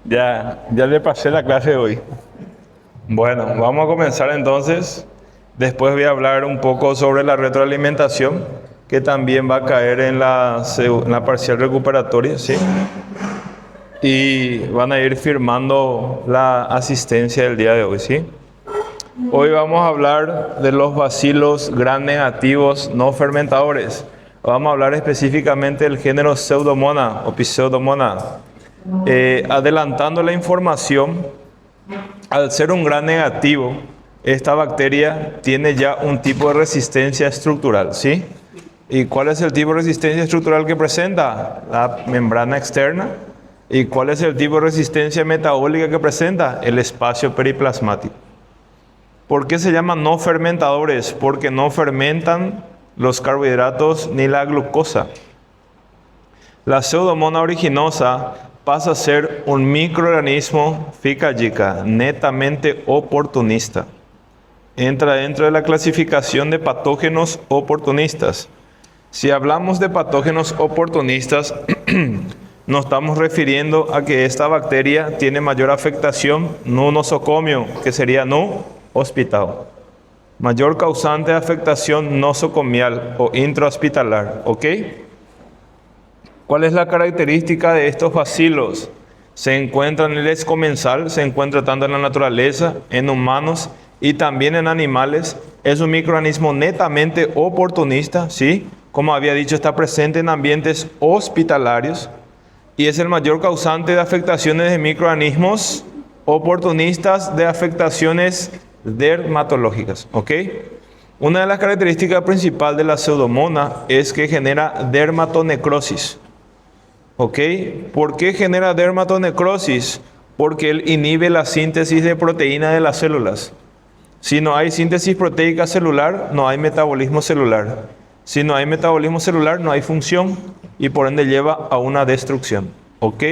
Ya le pasé la clase de hoy. Bueno, vamos a comenzar entonces. Después voy a hablar un poco sobre la retroalimentación, que también va a caer en en la parcial recuperatoria, ¿sí? Y van a ir firmando la asistencia del día de hoy, ¿sí? Hoy vamos a hablar de los bacilos gram negativos no fermentadores. Vamos a hablar específicamente del género Pseudomonas o Pseudomonas. Adelantando la información, al ser un gram negativo, esta bacteria tiene ya un tipo de resistencia estructural, ¿sí? ¿Y cuál es el tipo de resistencia estructural que presenta? La membrana externa. ¿Y cuál es el tipo de resistencia metabólica que presenta? El espacio periplasmático. ¿Por qué se llaman no fermentadores? Porque no fermentan los carbohidratos ni la glucosa. La Pseudomonas originosa pasa a ser un microorganismo fica-yica, netamente oportunista. Entra dentro de la clasificación de patógenos oportunistas. Si hablamos de patógenos oportunistas, nos estamos refiriendo a que esta bacteria tiene mayor afectación no nosocomio, que sería no hospital. Mayor causante de afectación nosocomial o intrahospitalar, ¿ok? ¿Cuál es la característica de estos bacilos? Se encuentran en el escomensal, se encuentra tanto en la naturaleza, en humanos y también en animales. Es un microorganismo netamente oportunista, ¿sí? Como había dicho, está presente en ambientes hospitalarios y es el mayor causante de afectaciones de microorganismos oportunistas de afectaciones dermatológicas, ¿ok? Una de las características principales de la Pseudomonas es que genera dermatonecrosis. ¿Ok? ¿Por qué genera dermatonecrosis? Porque él inhibe la síntesis de proteína de las células. Si no hay síntesis proteica celular, no hay metabolismo celular. Si no hay metabolismo celular, no hay función y por ende lleva a una destrucción. ¿Ok?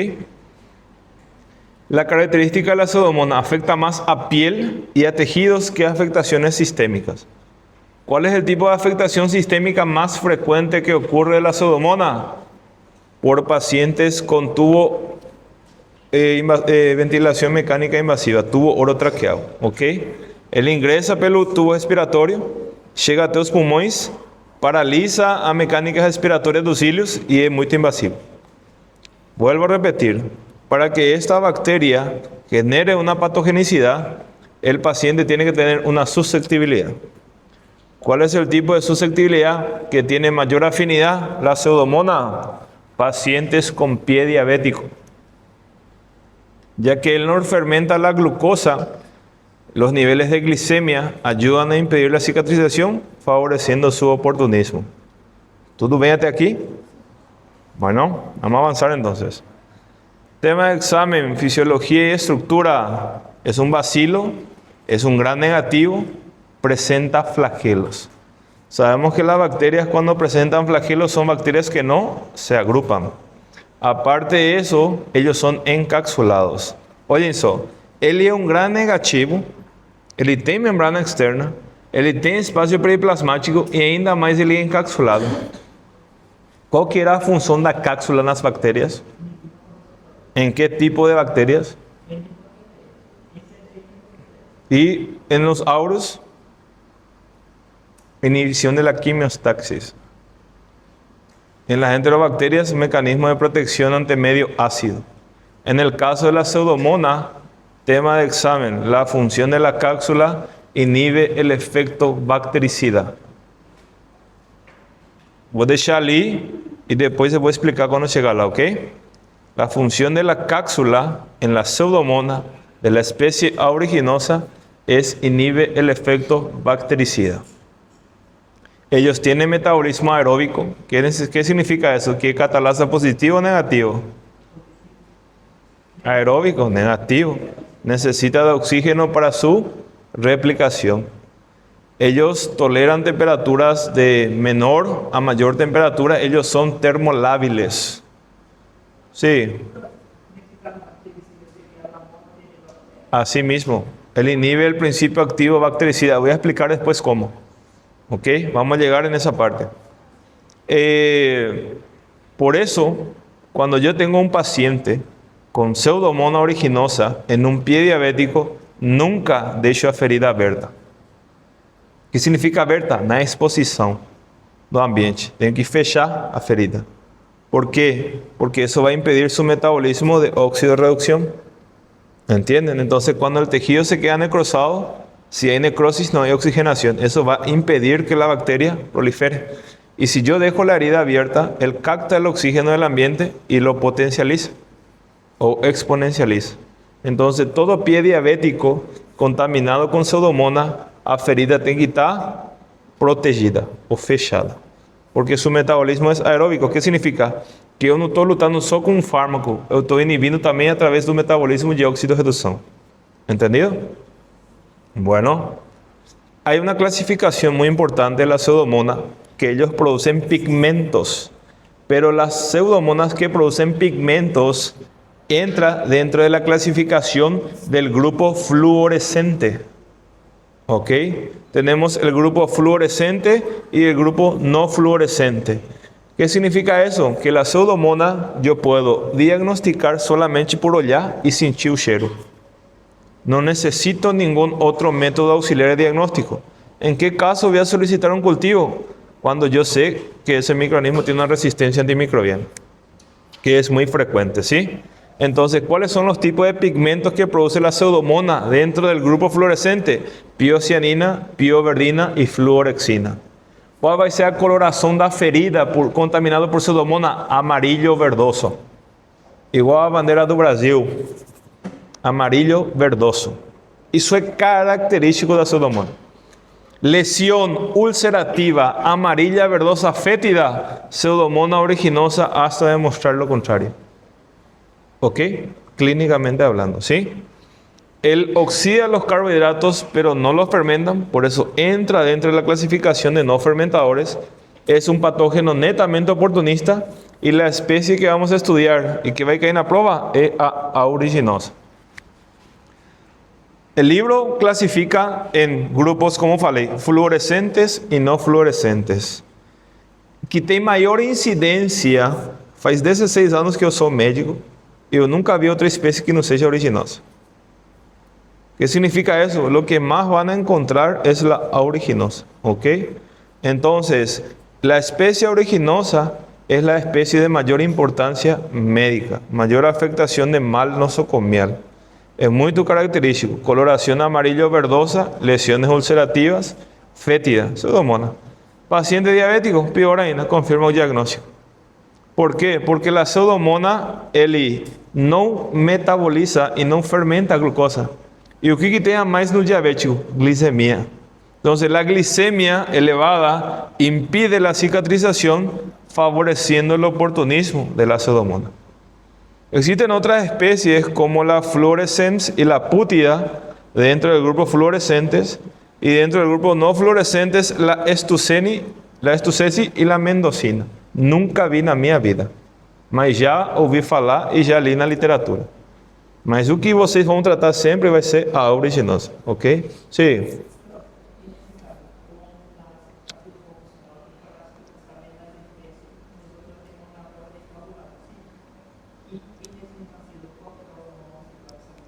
La característica de la Pseudomonas afecta más a piel y a tejidos que a afectaciones sistémicas. ¿Cuál es el tipo de afectación sistémica más frecuente que ocurre en la Pseudomonas? Por pacientes con ventilación mecánica invasiva, tubo orotraqueado, ¿ok? Él ingresa pelo tubo respiratorio, llega a los pulmões, paraliza a mecánicas respiratorias dos cílios y es muy invasivo. Vuelvo a repetir, para que esta bacteria genere una patogenicidad, el paciente tiene que tener una susceptibilidad. ¿Cuál es el tipo de susceptibilidad que tiene mayor afinidad? La Pseudomonas. Pacientes con pie diabético, ya que él no fermenta la glucosa, los niveles de glicemia ayudan a impedir la cicatrización, favoreciendo su oportunismo. ¿Tú véate aquí? Bueno, vamos a avanzar entonces. Tema de examen, fisiología y estructura. Es un bacilo, es un gram negativo, presenta flagelos. Sabemos que las bacterias cuando presentan flagelos son bacterias que no se agrupan. Aparte de eso, ellos son encapsulados. Olhem só, ele é um gram negativo, ele tem membrana externa, ele tem espaço periplasmático e ainda mais ele é encapsulado. Qual que era a função da cápsula nas bactérias? ¿En qué tipo de bacterias? Y en los auros, inhibición de la quimiostaxis. En las enterobacterias, mecanismo de protección ante medio ácido. En el caso de la Pseudomonas, tema de examen, la función de la cápsula inhibe el efecto bactericida. Voy a dejar ali y después se voy a explicar cuando llegue lá, ¿ok? La función de la cápsula en la Pseudomonas de la especie aeruginosa es inhibe el efecto bactericida. Ellos tienen metabolismo aeróbico. ¿Qué significa eso? ¿Qué catalasa positivo o negativo? Aeróbico, negativo. Necesita de oxígeno para su replicación. Ellos toleran temperaturas de menor a mayor temperatura. Ellos son termolábiles. Sí. Así mismo. Él inhibe el principio activo bactericida. Voy a explicar después cómo. ¿Ok? Vamos a llegar en esa parte. Por eso, cuando yo tengo un paciente con Pseudomonas aeruginosa en un pie diabético nunca deixa a ferida aberta. O que significa aberta? Na exposição do ambiente. Tenho que fechar a ferida. ¿Por quê? Porque eso va a impedir su metabolismo de óxido de reducción. ¿Entienden? Entonces, cuando el tejido se queda necrosado, si hay necrosis no hay oxigenación. Eso va a impedir que la bacteria prolifere. Y si yo dejo la herida abierta, él capta el oxígeno del ambiente y lo potencializa o exponencializa. Entonces, todo pie diabético contaminado con Pseudomonas, a ferida tem que estar protegida ou fechada. Porque su metabolismo es aeróbico. ¿Qué significa? Que eu não estou lutando só com um fármaco, eu estou inibindo também através do metabolismo de óxido de reducción. ¿Entendido? Bueno, hay una clasificación muy importante de la Pseudomonas, que ellos producen pigmentos, pero las Pseudomonas que producen pigmentos entra dentro de la clasificación del grupo fluorescente. ¿Ok? Tenemos el grupo fluorescente y el grupo no fluorescente. ¿Qué significa eso? Que la Pseudomonas yo puedo diagnosticar solamente por olhar y sentir el cheiro. No necesito ningún otro método auxiliar de diagnóstico. ¿En qué caso voy a solicitar un cultivo? Cuando yo sé que ese microorganismo tiene una resistencia antimicrobiana, que es muy frecuente, ¿sí? Entonces, ¿cuáles son los tipos de pigmentos que produce la Pseudomonas dentro del grupo fluorescente? Piocianina, pioverdina y fluorexina. ¿Cuál va a ser la coloración de la ferida contaminada por Pseudomonas? Amarillo verdoso. Igual a bandera do Brasil. Amarillo verdoso. Eso es característico de la Pseudomonas. Lesión ulcerativa amarilla verdosa fétida, Pseudomonas aeruginosa hasta demostrar lo contrario. ¿Ok? Clínicamente hablando, ¿sí? Él oxida los carbohidratos, pero no los fermentan, por eso entra dentro de la clasificación de no fermentadores. Es un patógeno netamente oportunista y la especie que vamos a estudiar y que va a caer en la prueba es aeruginosa. El libro clasifica en grupos, como falei, fluorescentes y no fluorescentes. Que tem maior incidência, faz 16 anos que eu sou médico, eu nunca vi outra espécie que não seja aeruginosa. ¿Qué significa eso? Lo que más van a encontrar es la aeruginosa, ¿ok? Entonces, la especie aeruginosa es la especie de mayor importancia médica, mayor afectación de mal nosocomial. Es muy característico. Coloración amarillo verdosa, lesiones ulcerativas, fétida, Pseudomonas. Paciente diabético, peor ainda, confirma el diagnóstico. ¿Por qué? Porque la Pseudomonas, ele não metaboliza y no fermenta glucosa. ¿Y o que tem mais no diabético? Glicemia. Entonces, la glicemia elevada impide la cicatrización, favoreciendo el oportunismo de la Pseudomonas. Existen otras especies como la fluorescens y la pútida dentro del grupo fluorescentes, y dentro del grupo no fluorescentes la estucesi y la mendocina. Nunca vi na minha vida, mas já ouvi falar e já li na literatura. Mas o que vocês vão tratar sempre vai ser a aeruginosa, ok? Sim.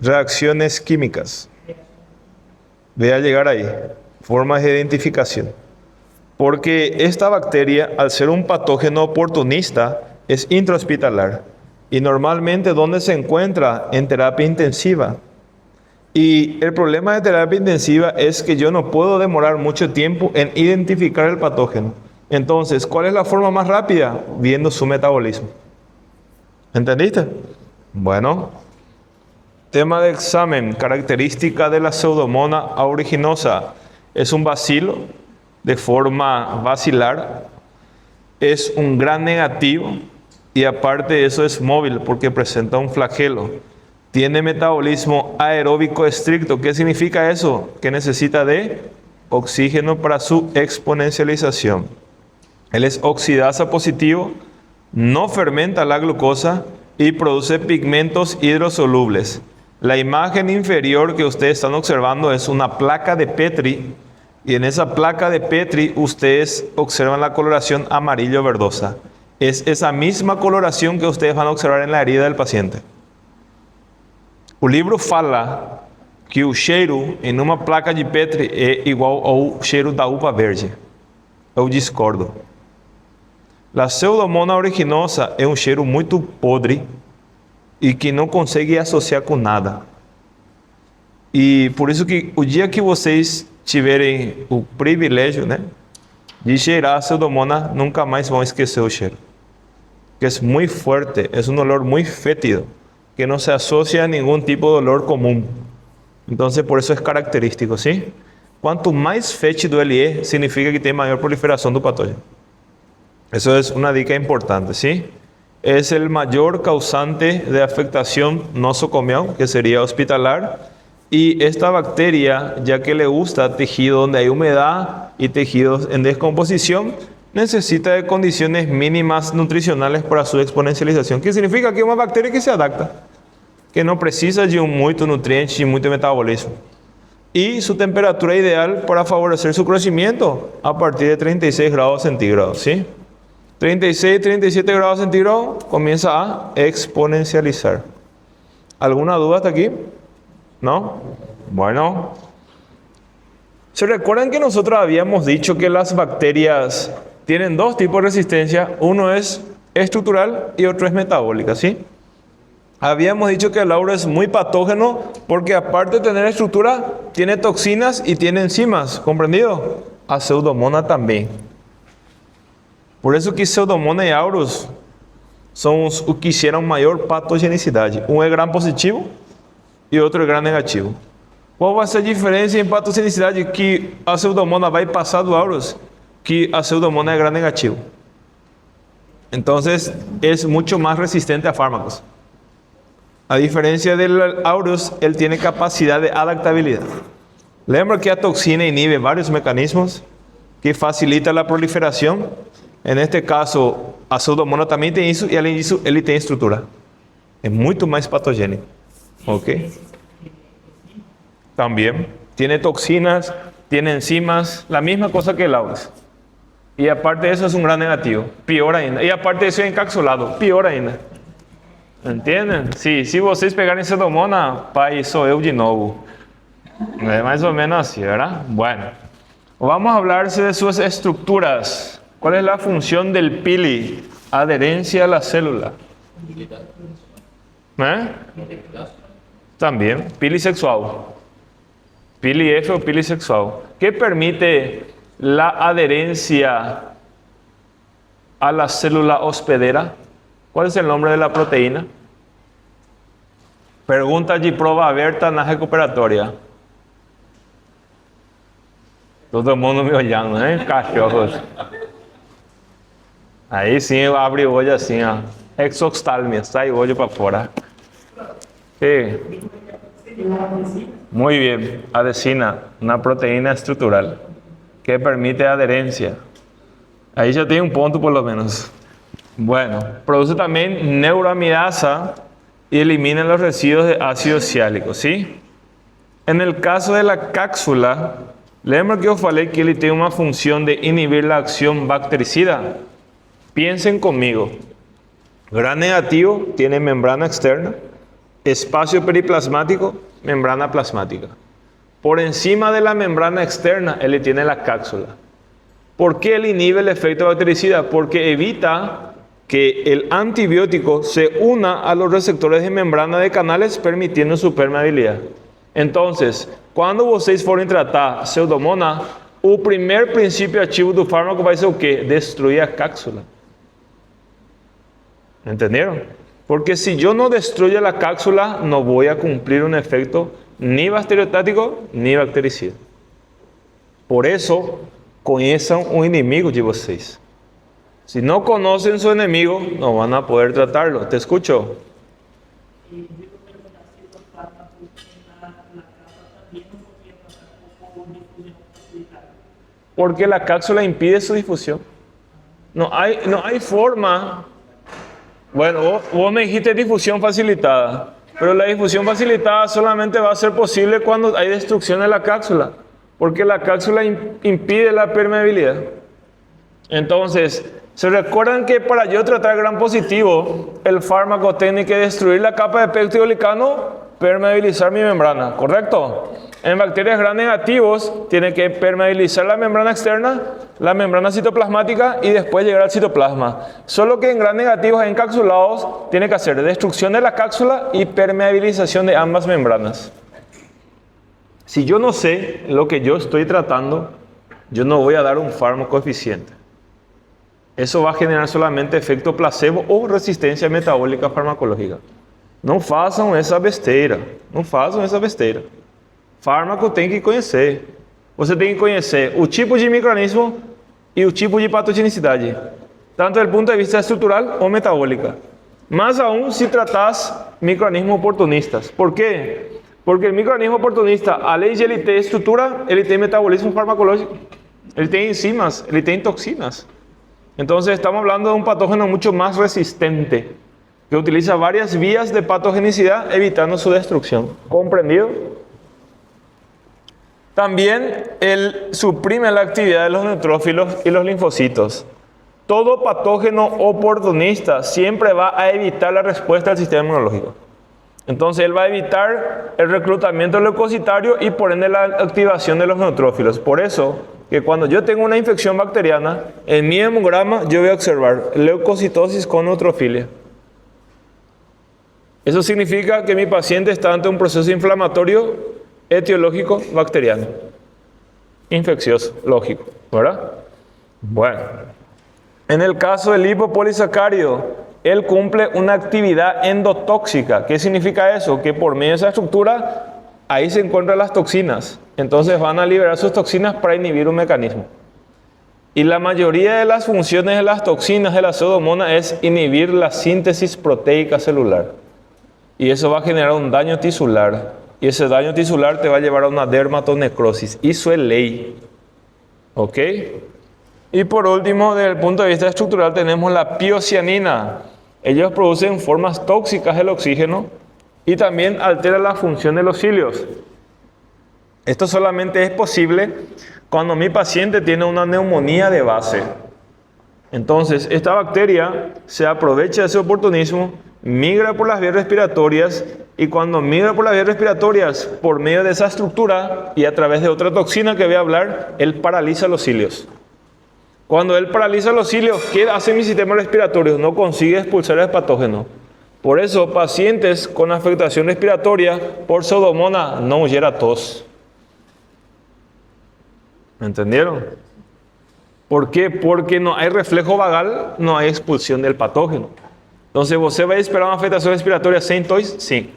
Reacciones químicas. Voy a llegar ahí. Formas de identificación. Porque esta bacteria, al ser un patógeno oportunista, es intrahospitalar. Y normalmente, ¿dónde se encuentra? En terapia intensiva. Y el problema de terapia intensiva es que yo no puedo demorar mucho tiempo en identificar el patógeno. Entonces, ¿cuál es la forma más rápida? Viendo su metabolismo. ¿Entendiste? Bueno. Tema de examen, característica de la Pseudomonas aeruginosa. Es un bacilo de forma basilar, es un gran negativo y aparte de eso es móvil porque presenta un flagelo. Tiene metabolismo aeróbico estricto. ¿Qué significa eso? Que necesita de oxígeno para su exponencialización. Él es oxidasa positivo, no fermenta la glucosa y produce pigmentos hidrosolubles. La imagen inferior que ustedes están observando es una placa de Petri, y en esa placa de Petri ustedes observan la coloración amarillo verdosa. Es esa misma coloración que ustedes van a observar en la herida del paciente. O livro fala que o cheiro em uma placa de Petri é igual ao cheiro da uva verde. Eu discordo. A Pseudomonas aeruginosa é um cheiro muito podre e que não consegue associar com nada. E por isso que o dia que vocês tiverem o privilégio, né, de cheirar a Pseudomonas, nunca mais vão esquecer o cheiro. Que é muito forte, é um olor muito fétido, que não se associa a nenhum tipo de olor comum. Então, por isso é característico, ¿sí? Quanto mais fétido ele é, significa que tem maior proliferação do patógeno. Eso es una dica importante, ¿sí? Es el mayor causante de afectación nosocomial, que sería hospitalar. Y esta bacteria, ya que le gusta tejido donde hay humedad y tejidos en descomposición, necesita de condiciones mínimas nutricionales para su exponencialización. ¿Qué significa? Que es una bacteria que se adapta, que no precisa de mucho nutriente y mucho metabolismo. Y su temperatura ideal para favorecer su crecimiento a partir de 36 grados centígrados, ¿sí? 36, 37 grados centígrados comienza a exponencializar. ¿Alguna duda hasta aquí? ¿No? Bueno. ¿Se recuerdan que nosotros habíamos dicho que las bacterias tienen dos tipos de resistencia? Uno es estructural y otro es metabólica, ¿sí? Habíamos dicho que el auro es muy patógeno porque aparte de tener estructura, tiene toxinas y tiene enzimas, ¿comprendido? A Pseudomonas también. Por eso que Pseudomonas e auros são os que geram maior patogenicidade. Um é gram positivo e outro é gram negativo. Qual vai ser a diferença em patogenicidade? Que a Pseudomonas vai passar do auros, que a Pseudomonas é gram negativo. Então, é muito mais resistente a fármacos. A diferença do auros, ele tem capacidade de adaptabilidade. Lembra que a toxina inibe vários mecanismos que facilita a proliferação? En este caso, a Pseudomonas también tiene eso y além disso, ele tem estrutura. Es mucho más patogénico. ¿Ok? También tiene toxinas, tiene enzimas, la misma cosa que el aurus. Y aparte de eso es un gran negativo, pior ainda. Y aparte de eso es encapsulado, pior ainda. ¿Entienden? Sí, si vocês pegarem Pseudomonas, pai, sou eu de novo. É mais ou menos así, ¿verdad? Bueno, vamos a hablar de sus estructuras. ¿Cuál es la función del pili? Adherencia a la célula. También, pili sexual. Pili F o pili sexual. ¿Qué permite la adherencia a la célula hospedera? ¿Cuál es el nombre de la proteína? Pregunta de prueba abierta en la recuperatoria. Todo el mundo me olhando, ¿eh? Cachorros. Aí sim eu abro o olho assim, ó. Exoxtálmia, sai o olho para fora. Sí. Muy bien. Adesina, una proteína estructural que permite adherencia. Ahí ya tiene un punto por lo menos. Bueno, produce también neuroamidasa y elimina los residuos de ácido ciálico, ¿sí? En el caso de la cápsula, lembra que yo falei que ele tiene una función de inhibir la acción bactericida. Piensen conmigo. Gram negativo tiene membrana externa, espacio periplasmático, membrana plasmática. Por encima de la membrana externa, él tiene la cápsula. ¿Por qué él inhibe el efecto bactericida? Porque evita que el antibiótico se una a los receptores de membrana de canales, permitiendo su permeabilidad. Entonces, cuando vocês forem tratar Pseudomonas, o primeiro princípio ativo do fármaco vai ser o quê? Destruir a cápsula. ¿Entendieron? Porque si yo no destruyo la cápsula, no voy a cumplir un efecto ni bacteriostático ni bactericida. Por eso, conozcan un enemigo de vocês. Si no conocen su enemigo, no van a poder tratarlo. ¿Te escucho? Porque la cápsula impide su difusión. No hay forma. Bueno, vos me dijiste difusión facilitada, pero la difusión facilitada solamente va a ser posible cuando hay destrucción de la cápsula, porque la cápsula impide la permeabilidad. Entonces, ¿Se recuerdan que para yo tratar gram positivo, el fármaco tiene que destruir la capa de peptidoglicano, permeabilizar mi membrana, ¿correcto? En bacterias gram negativos, tiene que permeabilizar la membrana externa, la membrana citoplasmática y después llegar al citoplasma. Solo que en gram negativos encapsulados, tiene que hacer destrucción de la cápsula y permeabilización de ambas membranas. Si yo no sé lo que yo estoy tratando, yo no voy a dar un fármaco eficiente. Eso va a generar solamente efecto placebo o resistencia metabólica farmacológica. Não façam essa besteira. Não façam essa besteira. Fármaco tem que conhecer. Você tem que conhecer o tipo de microorganismo e o tipo de patogenicidade, tanto do ponto de vista estrutural ou metabólica. Más aún si tratas microorganismos oportunistas. ¿Por qué? Porque el microorganismo oportunista, além de ele ter estrutura, ele tem metabolismo farmacológico. Ele tem enzimas, ele tem toxinas. Entonces estamos hablando de un patógeno mucho más resistente, que utiliza varias vías de patogenicidad evitando su destrucción. ¿Comprendido? También él suprime la actividad de los neutrófilos y los linfocitos. Todo patógeno oportunista siempre va a evitar la respuesta del sistema inmunológico. Entonces él va a evitar el reclutamiento leucocitario y por ende la activación de los neutrófilos. Por eso que cuando yo tengo una infección bacteriana, en mi hemograma yo voy a observar leucocitosis con neutrofilia. Eso significa que mi paciente está ante un proceso inflamatorio etiológico bacteriano. Infeccioso, lógico, ¿verdad? Bueno, en el caso del lipopolisacárido, él cumple una actividad endotóxica. ¿Qué significa eso? Que por medio de esa estructura, ahí se encuentran las toxinas. Entonces van a liberar sus toxinas para inhibir un mecanismo. Y la mayoría de las funciones de las toxinas de la pseudomonas es inhibir la síntesis proteica celular. Y eso va a generar un daño tisular. Y ese daño tisular te va a llevar a una dermatonecrosis. Eso es ley. ¿Ok? Y por último, desde el punto de vista estructural, tenemos la piocianina. Ellos producen formas tóxicas del oxígeno y también alteran la función de los cilios. Esto solamente es posible cuando mi paciente tiene una neumonía de base. Entonces, esta bacteria se aprovecha de ese oportunismo, migra por las vías respiratorias y cuando migra por las vías respiratorias, por medio de esa estructura y a través de otra toxina que voy a hablar, él paraliza los cilios. Cuando él paraliza los cilios, ¿qué hace mi sistema respiratorio? No consigue expulsar el patógeno. Por eso, pacientes con afectación respiratoria por pseudomonas no huyera tos. ¿Me entendieron? ¿Por qué? Porque no hay reflejo vagal, no hay expulsión del patógeno. Entonces, ¿você va a esperar una afectación respiratoria sin tos? Sí.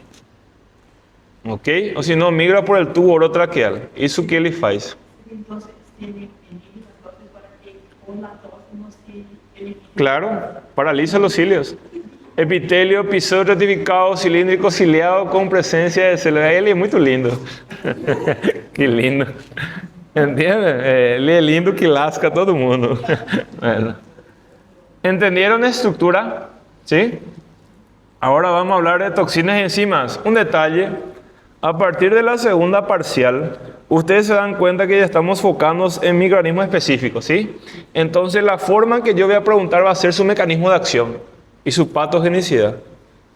¿Ok? O si no, migra por el tubo orotraqueal. ¿Eso qué le faz? Entonces, claro, paraliza los cilios. Epitelio, episodio retificado, cilíndrico, ciliado con presencia de células. Él es muy lindo. Qué lindo. ¿Entienden? Él es lindo que lasca a todo mundo. Bueno. ¿Entendieron la estructura? ¿Sí? Ahora vamos a hablar de toxinas y enzimas. Un detalle. A partir de la segunda parcial, ustedes se dan cuenta que ya estamos focándonos en microorganismos específicos, ¿sí? Entonces, la forma en que yo voy a preguntar va a ser su mecanismo de acción y su patogenicidad.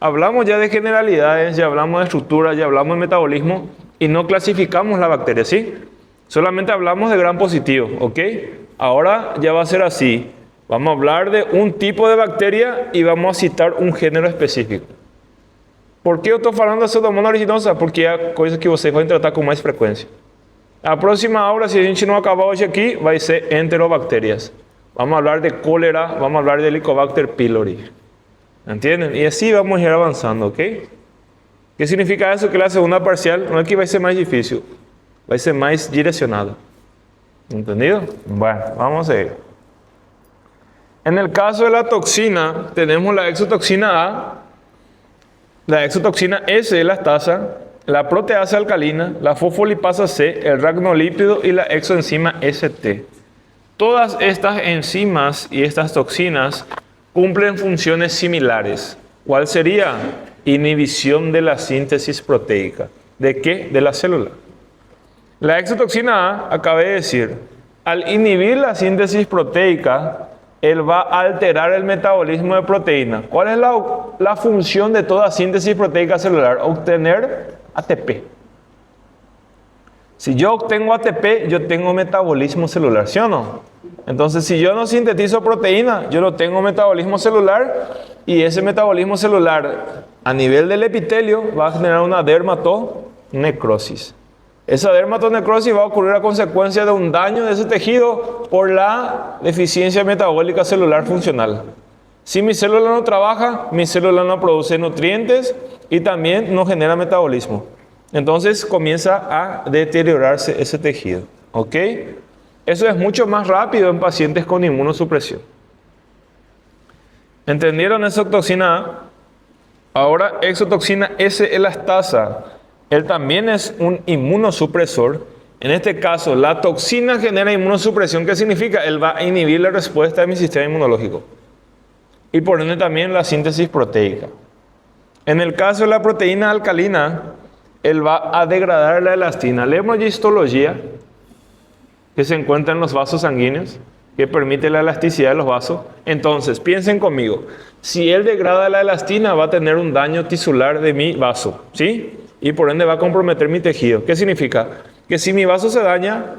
Hablamos ya de generalidades, ya hablamos de estructura, ya hablamos de metabolismo y no clasificamos la bacteria, ¿sí? Solamente hablamos de gram positivo, ¿ok? Ahora ya va a ser así. Vamos a hablar de un tipo de bacteria y vamos a citar un género específico. ¿Por qué eu estou falando da Pseudomonas aeruginosa? Porque é a coisa que vocês vão tratar com mais frequência. A próxima aula, se a gente não acabar hoje aqui, vai ser enterobacterias. Vamos a hablar de cólera, vamos a hablar de Helicobacter pylori. ¿Entienden? Y así vamos a ir avanzando, ¿ok? ¿Qué significa eso? Que la segunda parcial no es que vai ser más difícil, vai ser más direccionada. ¿Entendido? Bueno, vamos a ir. En el caso de la toxina, tenemos la exotoxina A, la exotoxina S, la lactasa, la proteasa alcalina, la fosfolipasa C, el ragnolípido y la exoenzima ST. Todas estas enzimas y estas toxinas cumplen funciones similares. ¿Cuál sería? Inhibición de la síntesis proteica. ¿De qué? De la célula. La exotoxina A, acabé de decir, al inhibir la síntesis proteica, él va a alterar el metabolismo de proteína. ¿Cuál es la función de toda síntesis proteica celular? Obtener ATP. Si yo obtengo ATP, yo tengo metabolismo celular, ¿sí o no? Entonces, si yo no sintetizo proteína, yo no tengo metabolismo celular, y ese metabolismo celular a nivel del epitelio va a generar una dermatonecrosis. Esa dermatonecrosis va a ocurrir a consecuencia de un daño de ese tejido por la deficiencia metabólica celular funcional. Si mi célula no trabaja, mi célula no produce nutrientes y también no genera metabolismo. Entonces comienza a deteriorarse ese tejido. ¿Ok? Eso es mucho más rápido en pacientes con inmunosupresión. ¿Entendieron exotoxina A? Ahora, exotoxina S-elastasa. Él también es un inmunosupresor. En este caso, la toxina genera inmunosupresión. ¿Qué significa? Él va a inhibir la respuesta de mi sistema inmunológico. Y por ende también la síntesis proteica. En el caso de la proteína alcalina, él va a degradar la elastina. La hemogistología, que se encuentra en los vasos sanguíneos, que permite la elasticidad de los vasos. Entonces, piensen conmigo. Si él degrada la elastina, va a tener un daño tisular de mi vaso, ¿sí? Y por ende va a comprometer mi tejido. ¿Qué significa? Que si mi vaso se daña,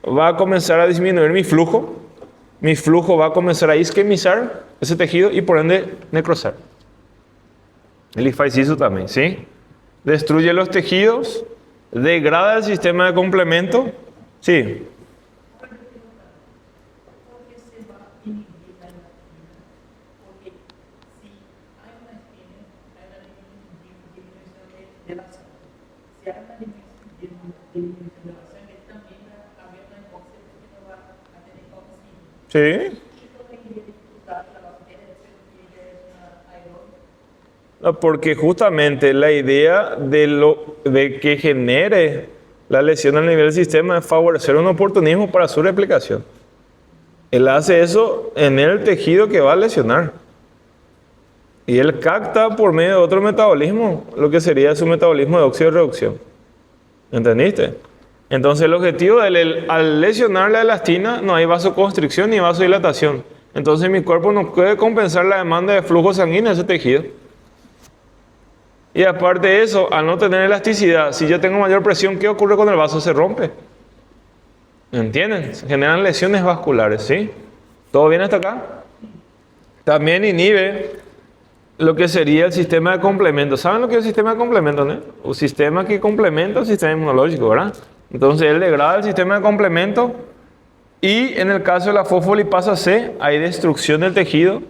va a comenzar a disminuir mi flujo. Mi flujo va a comenzar a isquemizar ese tejido y por ende necrosar. El lisfasizo también, ¿sí? Destruye los tejidos, degrada el sistema de complemento. Sí. Sí. No, porque justamente la idea de que genere la lesión a nivel del sistema es favorecer un oportunismo para su replicación. Él hace eso en el tejido que va a lesionar. Y él capta por medio de otro metabolismo lo que sería su metabolismo de óxido de reducción. ¿Entendiste? Entonces el objetivo de él, al lesionar la elastina, no hay vasoconstricción ni vasodilatación. Entonces mi cuerpo no puede compensar la demanda de flujo sanguíneo de ese tejido. Y aparte de eso, al no tener elasticidad, si yo tengo mayor presión, ¿qué ocurre con el vaso? Se rompe. ¿Entienden? Se generan lesiones vasculares, ¿sí? ¿Todo bien hasta acá? También inhibe lo que sería el sistema de complemento. ¿Saben lo que es el sistema de complemento, no? Un sistema que complementa el sistema inmunológico, ¿verdad? Entonces él degrada el sistema de complemento y en el caso de la fosfolipasa C hay destrucción del tejido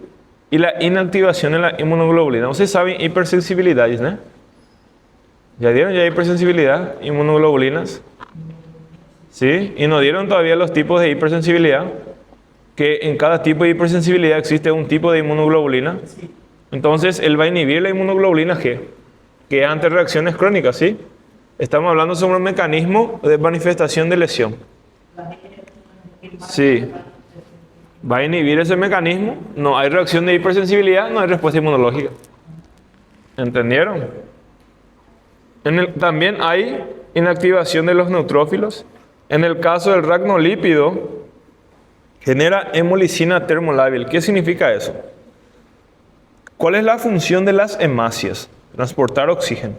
y la inactivación de la inmunoglobulina. Ustedes saben hipersensibilidad, ¿no? ¿Ya dieron ya hipersensibilidad? Inmunoglobulinas. ¿Sí? Y no dieron todavía los tipos de hipersensibilidad. Que en cada tipo de hipersensibilidad existe un tipo de inmunoglobulina. Entonces él va a inhibir la inmunoglobulina G, que es ante reacciones crónicas, ¿sí? Estamos hablando sobre un mecanismo de manifestación de lesión. Sí. Va a inhibir ese mecanismo. No hay reacción de hipersensibilidad, no hay respuesta inmunológica. ¿Entendieron? También hay inactivación de los neutrófilos. En el caso del ragnolípido, genera hemolicina termolábil. ¿Qué significa eso? ¿Cuál es la función de las hemácias? Transportar oxígeno.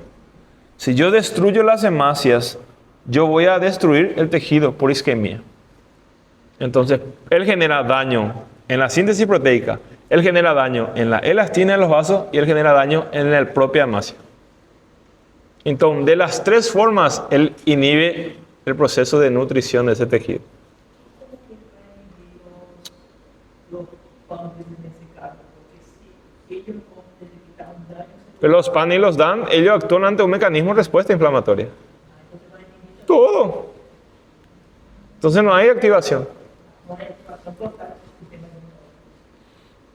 Si yo destruyo las hemácias, yo voy a destruir el tejido por isquemia. Entonces, él genera daño en la síntesis proteica, él genera daño en la elastina de los vasos y él genera daño en la propia hemácia. Entonces, de las tres formas, él inhibe el proceso de nutrición de ese tejido. Pero los PAN y los DAN, ellos actúan ante un mecanismo de respuesta inflamatoria. Todo. Entonces no hay activación.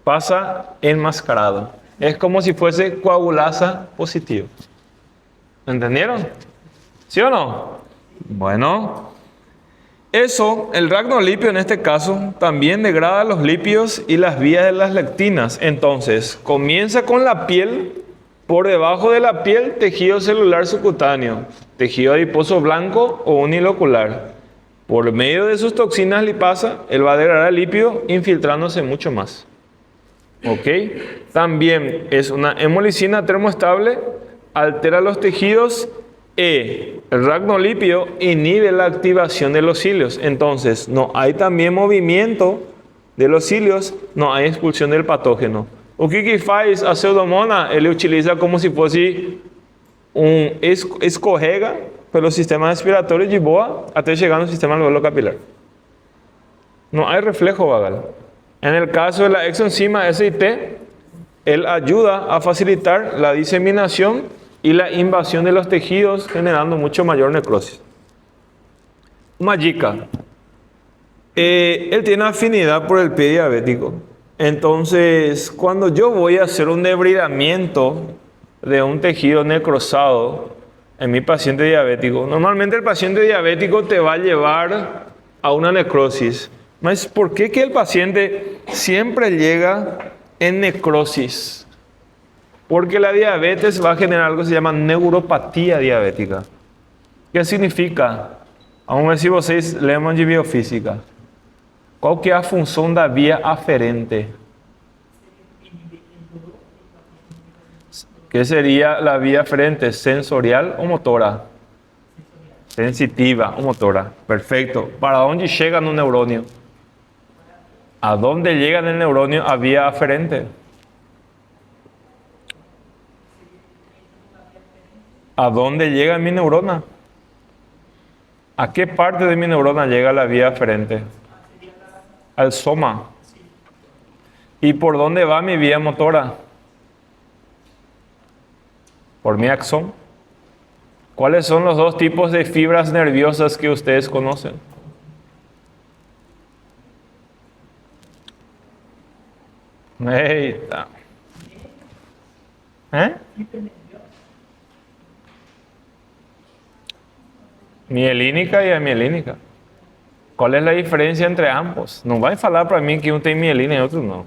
Pasa enmascarado. Es como si fuese coagulasa positivo. ¿Entendieron? ¿Sí o no? Bueno. Eso, el ragnolipio en este caso, también degrada los lípidos y las vías de las lectinas. Entonces, comienza con la piel. Por debajo de la piel, tejido celular subcutáneo, tejido adiposo blanco o unilocular. Por medio de sus toxinas lipasa, él va a degradar el lípido infiltrándose mucho más. ¿Ok? También es una hemolicina termoestable, altera los tejidos el ragnolípido inhibe la activación de los cilios. Entonces, no hay también movimiento de los cilios, no hay expulsión del patógeno. O que faz a Pseudomonas? Ele utiliza como se fosse escorrega pelo sistema respiratório de boa até chegar no sistema alveolar capilar. No hay reflejo vagal. En el caso de la exoenzima SIT, él ayuda a facilitar la diseminación y la invasión de los tejidos, generando mucho mayor necrosis. Magica. Él tiene afinidad por el pie diabético. Entonces, cuando yo voy a hacer un debridamiento de un tejido necrosado en mi paciente diabético, normalmente el paciente diabético te va a llevar a una necrosis. Mas, ¿por qué que el paciente siempre llega en necrosis? Porque la diabetes va a generar algo que se llama neuropatía diabética. ¿Qué significa? Vamos a ver si vocês lembram de biofísica. Qual que é a função da via aferente? ¿Qué sería la vía aferente? ¿Sensorial o motora? Sensitiva o motora. Perfecto. ¿Para dónde llega un neuronio? ¿A dónde llega en el neuronio a vía aferente? ¿A dónde llega mi neurona? ¿A qué parte de mi neurona llega la vía aferente? Al soma. ¿Y por dónde va mi vía motora? Por mi axón. ¿Cuáles son los dos tipos de fibras nerviosas que ustedes conocen? Eita. Mielínica y amielínica. ¿Cuál es la diferencia entre ambos? Não vai falar para mim que um tem mielina e outro não.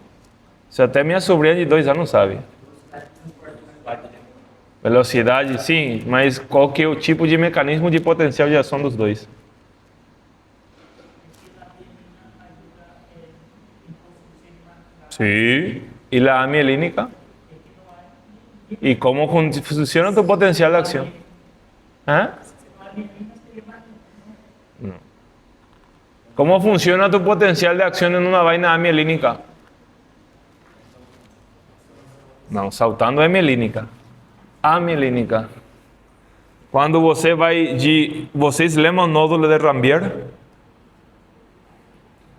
Se até minha sobrinha de 2 anos sabe. Velocidade, sim, mas qual que é o tipo de mecanismo de potencial de ação dos dois? Sí. ¿Y la amielínica? ¿Y cómo funciona tu potencial de acción? ¿Ah? No. ¿Cómo funciona tu potencial de acción en una vaina amielínica? No, saltando é mielínica. Amielínica. Quando você vai de... Vocês lembram o nódulo de Rambier?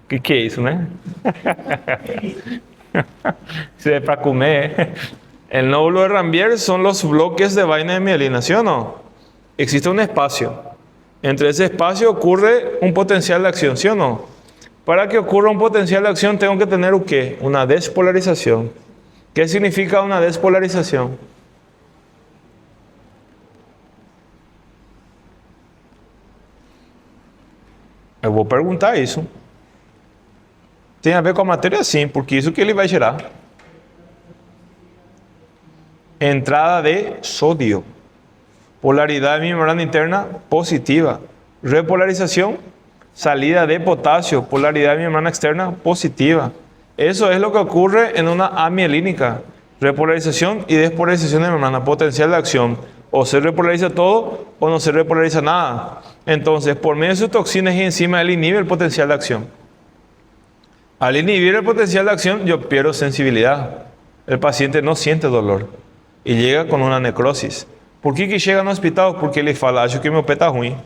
O que é isso, né? Isso é para comer. El nódulo de Rambier son los bloques de vaina de mielina, ¿sí o no? Existe un espacio. Entre ese espacio ocurre un potencial de acción, ¿sí o no? Para que ocurra un potencial de acción tengo que tener ¿un qué? Una despolarización. ¿Qué significa una despolarización? Eu vou perguntar isso. Tem a ver com a matéria? Sim, porque isso que ele vai gerar. Entrada de sodio. Polaridad de mi membrana interna positiva. Repolarización. Salida de potasio. Polaridad de mi membrana externa positiva. Eso es lo que ocurre en una amielínica. Repolarización y despolarización de membrana. Potencial de acción. O se repolariza todo o no se repolariza nada. Entonces, por medio de sus toxinas y enzimas, él inhibe el potencial de acción. Al inhibir el potencial de acción, yo pierdo sensibilidad. El paciente no siente dolor y llega con una necrosis. Por que chega no hospital? Porque ele fala, acho que meu pé está ruim.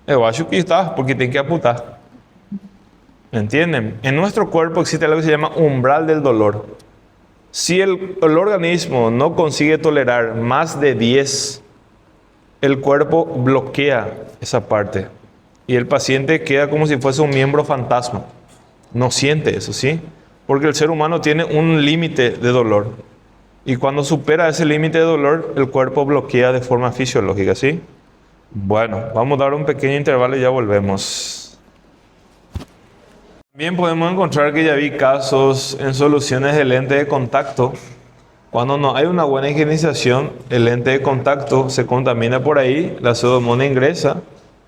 Eu acho que está, porque tem que amputar. ¿Entienden? En nuestro cuerpo existe algo que se llama umbral del dolor. Si el organismo no consigue tolerar más de 10, el cuerpo bloquea esa parte. Y el paciente queda como si fuese un miembro fantasma. No siente eso, ¿sí? Porque el ser humano tiene un límite de dolor. Y cuando supera ese límite de dolor, el cuerpo bloquea de forma fisiológica, ¿sí? Bueno, vamos a dar un pequeño intervalo y ya volvemos. También podemos encontrar que ya vi casos en soluciones de lente de contacto. Cuando no hay una buena higienización, el lente de contacto se contamina por ahí, la pseudomonas ingresa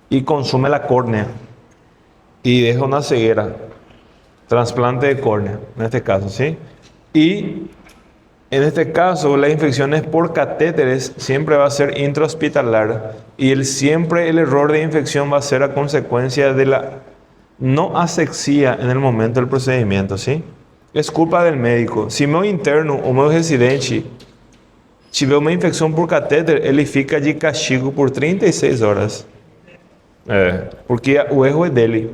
y consume la córnea. y deja una ceguera, trasplante de córnea, en este caso, ¿sí? Y en este caso, las infecciones por catéteres siempre va a ser intrahospitalar y siempre el error de infección va a ser a consecuencia de la no asepsia en el momento del procedimiento, ¿sí? Es culpa del médico. Si meu interno ou meu residente tiver uma infecção por catéter, ele fica de castigo por 36 horas. Porque o erro é dele.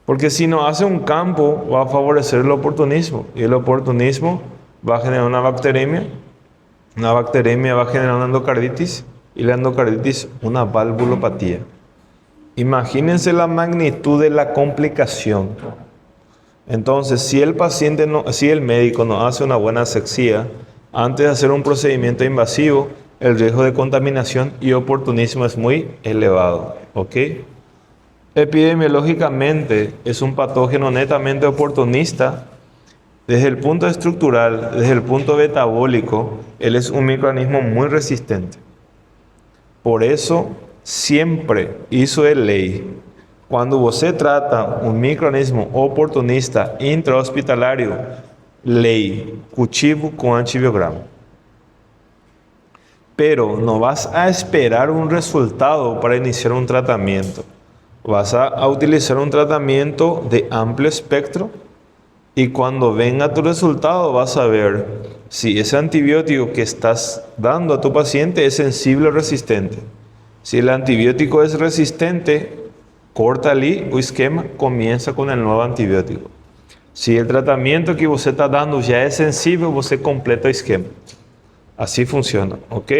Porque si no hace un campo, va a favorecer el oportunismo. Y el oportunismo va a generar una bacteremia. Una bacteremia va a generar una endocarditis. Y la endocarditis, una valvulopatía. Imagínense la magnitud de la complicación. Entonces, si el médico no hace una buena asepsia, antes de hacer un procedimiento invasivo, el riesgo de contaminación y oportunismo es muy elevado. ¿Ok? Epidemiológicamente es un patógeno netamente oportunista. Desde el punto estructural, desde el punto metabólico, él es un microorganismo muy resistente. Por eso, siempre hizo de ley, cuando você trata un microorganismo oportunista intrahospitalario, ley, cultivo con antibiograma. Pero no vas a esperar un resultado para iniciar un tratamiento. Vas a utilizar un tratamiento de amplio espectro y cuando venga tu resultado vas a ver si ese antibiótico que estás dando a tu paciente es sensible o resistente. Si el antibiótico es resistente, corta ali o esquema, comienza con el nuevo antibiótico. Si el tratamiento que você está dando ya es sensible, você completa el esquema. Así funciona, ¿ok?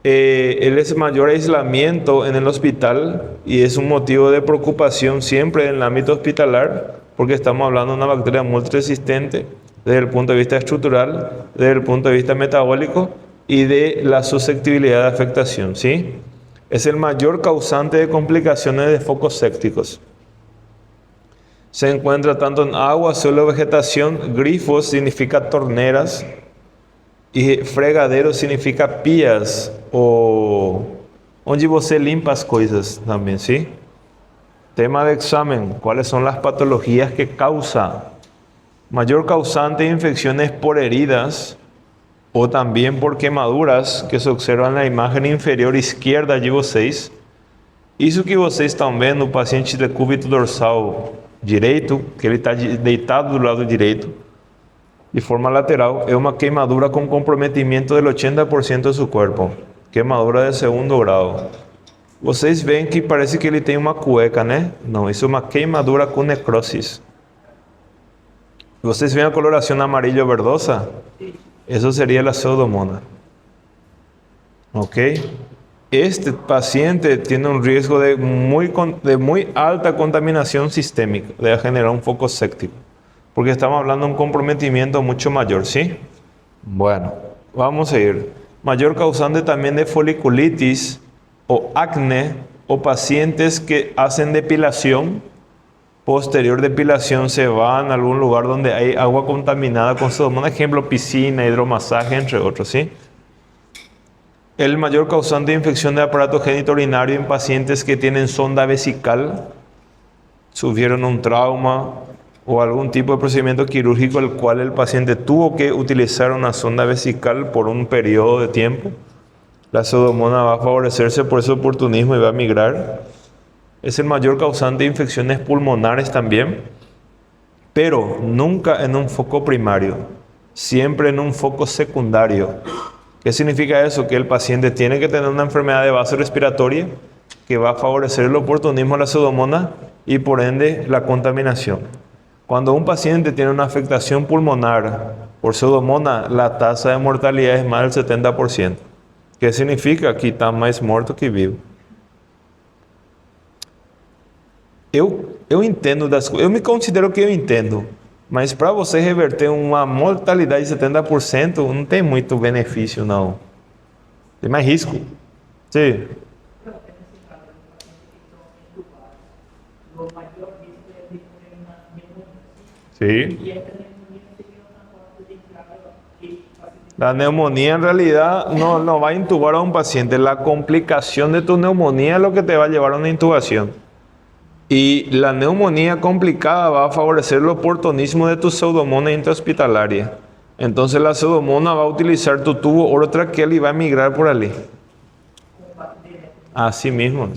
Él es mayor aislamiento en el hospital y es un motivo de preocupación siempre en el ámbito hospitalar porque estamos hablando de una bacteria multiresistente desde el punto de vista estructural, desde el punto de vista metabólico y de la susceptibilidad de afectación, ¿sí? Es el mayor causante de complicaciones de focos sépticos. Se encuentra tanto en agua, suelo, vegetación. Grifos significa torneras. Y fregadero significa pias o onde você limpa as coisas también, ¿sí? Tema de examen, ¿cuáles son las patologías que causa? Mayor causante de infecciones por heridas o también por quemaduras que se observan en la imagen inferior izquierda de vocês. Isso que vocês estão vendo, o paciente de cúbito dorsal direito, que ele está deitado do lado direito, de forma lateral, es una quemadura con comprometimiento del 80% de su cuerpo. Quemadura de segundo grado. Vocês ven que parece que ele tem uma cueca, né? No, eso es una quemadura con necrosis. Vocês ven a coloración amarillo verdosa. Eso sería la pseudomonas. ¿Ok? Este paciente tiene un riesgo de muy alta contaminación sistémica, de generar un foco séptico. Porque estamos hablando de un comprometimiento mucho mayor, ¿sí? Bueno, vamos a ir. Mayor causante también de foliculitis o acné o pacientes que hacen depilación. Posterior depilación se van a algún lugar donde hay agua contaminada con pseudomonas, ejemplo, piscina, hidromasaje, entre otros, ¿sí? El mayor causante de infección de aparato genitourinario en pacientes que tienen sonda vesical, sufrieron un trauma o algún tipo de procedimiento quirúrgico el cual el paciente tuvo que utilizar una sonda vesical por un periodo de tiempo. La pseudomonas va a favorecerse por ese oportunismo y va a migrar. Es el mayor causante de infecciones pulmonares también, pero nunca en un foco primario, siempre en un foco secundario. ¿Qué significa eso? Que el paciente tiene que tener una enfermedad de base respiratoria que va a favorecer el oportunismo de la pseudomonas y por ende la contaminación. Cuando un paciente tiene una afectación pulmonar por pseudomonas, la tasa de mortalidad es más del 70%. ¿Qué significa? Que está más muerto que vivo. Eu entendo das coisas, eu me considero que eu entendo, mas para você reverter uma mortalidade de 70%, não tem muito benefício, não. Tem mais risco. Sim. Sí. La neumonía en realidad no va a intubar a un paciente. La complicación de tu neumonía es lo que te va a llevar a una intubación. Y la neumonía complicada va a favorecer el oportunismo de tu pseudomonas intrahospitalaria. Entonces la pseudomonas va a utilizar tu tubo orotraqueal y va a migrar por allí. Así mismo.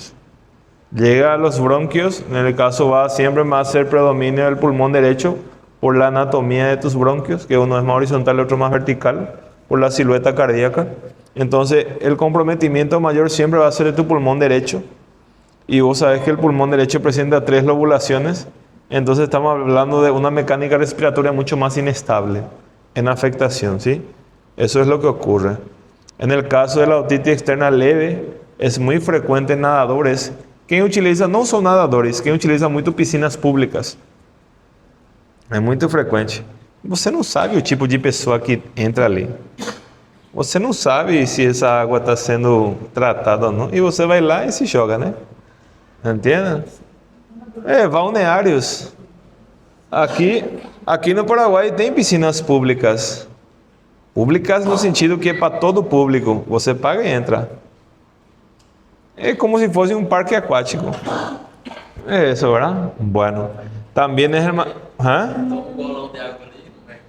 Llega a los bronquios, en el caso siempre va a ser predominio del pulmón derecho por la anatomía de tus bronquios, que uno es más horizontal y otro más vertical, por la silueta cardíaca. Entonces el comprometimiento mayor siempre va a ser de tu pulmón derecho. Y vos sabés que el pulmón derecho presenta 3 lobulaciones, entonces estamos hablando de una mecánica respiratoria mucho más inestable en afectación, ¿sí? Eso es lo que ocurre. En el caso de la otitis externa leve, es muy frecuente en nadadores. Quem utiliza, não são nadadores, quem utiliza muito piscinas públicas. É muito frequente. Você não sabe o tipo de pessoa que entra ali. Você não sabe se essa água está sendo tratada ou não. E você vai lá e se joga, né? Entende? Balneários. Aqui no Paraguai tem piscinas públicas. Públicas no sentido que é para todo público. Você paga e entra. É como se fosse um parque aquático. É isso, ¿verdad? Bueno. Também é...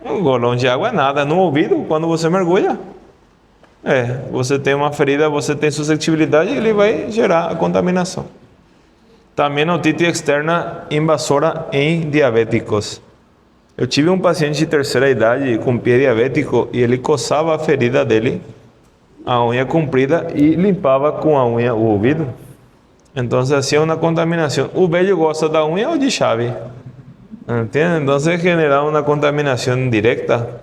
Um golão de água é nada. No ouvido, quando você mergulha. Você tem uma ferida, você tem suscetibilidade e ele vai gerar a contaminação. Também a otite externa invasora em diabéticos. Eu tive um paciente de terceira idade com pé diabético e ele coçava a ferida dele, a unha comprida, e limpava com a unha o ouvido. Então, hacía uma contaminação. O velho gosta da unha ou de chave? ¿Entiendes? Entonces genera una contaminación directa.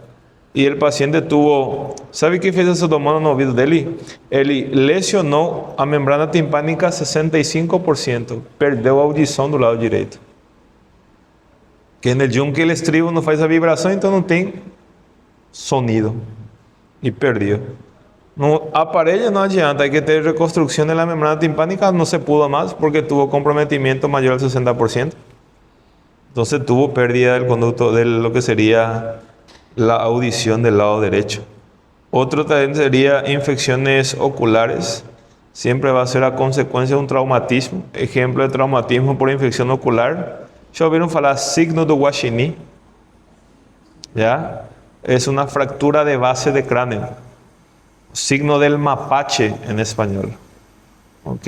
Y el paciente tuvo, ¿sabe qué fez essa pseudomonas no ouvido dele? Ele lesionou a membrana timpânica 65%. Perdeu a audição do lado direito. Que no junco el estribo não faz a vibração, então não tem sonido. E perdeu. No aparelho não adianta, hay que ter reconstrucción de la membrana timpánica, no se pudo más porque tuvo comprometimiento mayor al 60%. Entonces tuvo pérdida del conducto de lo que sería la audición del lado derecho. Otro también sería infecciones oculares. Siempre va a ser a consecuencia de un traumatismo. Ejemplo de traumatismo por infección ocular. ¿Ya oyeron hablar signo de Guaxiní? ¿Ya? Es una fractura de base de cráneo. Signo del mapache en español. ¿Ok?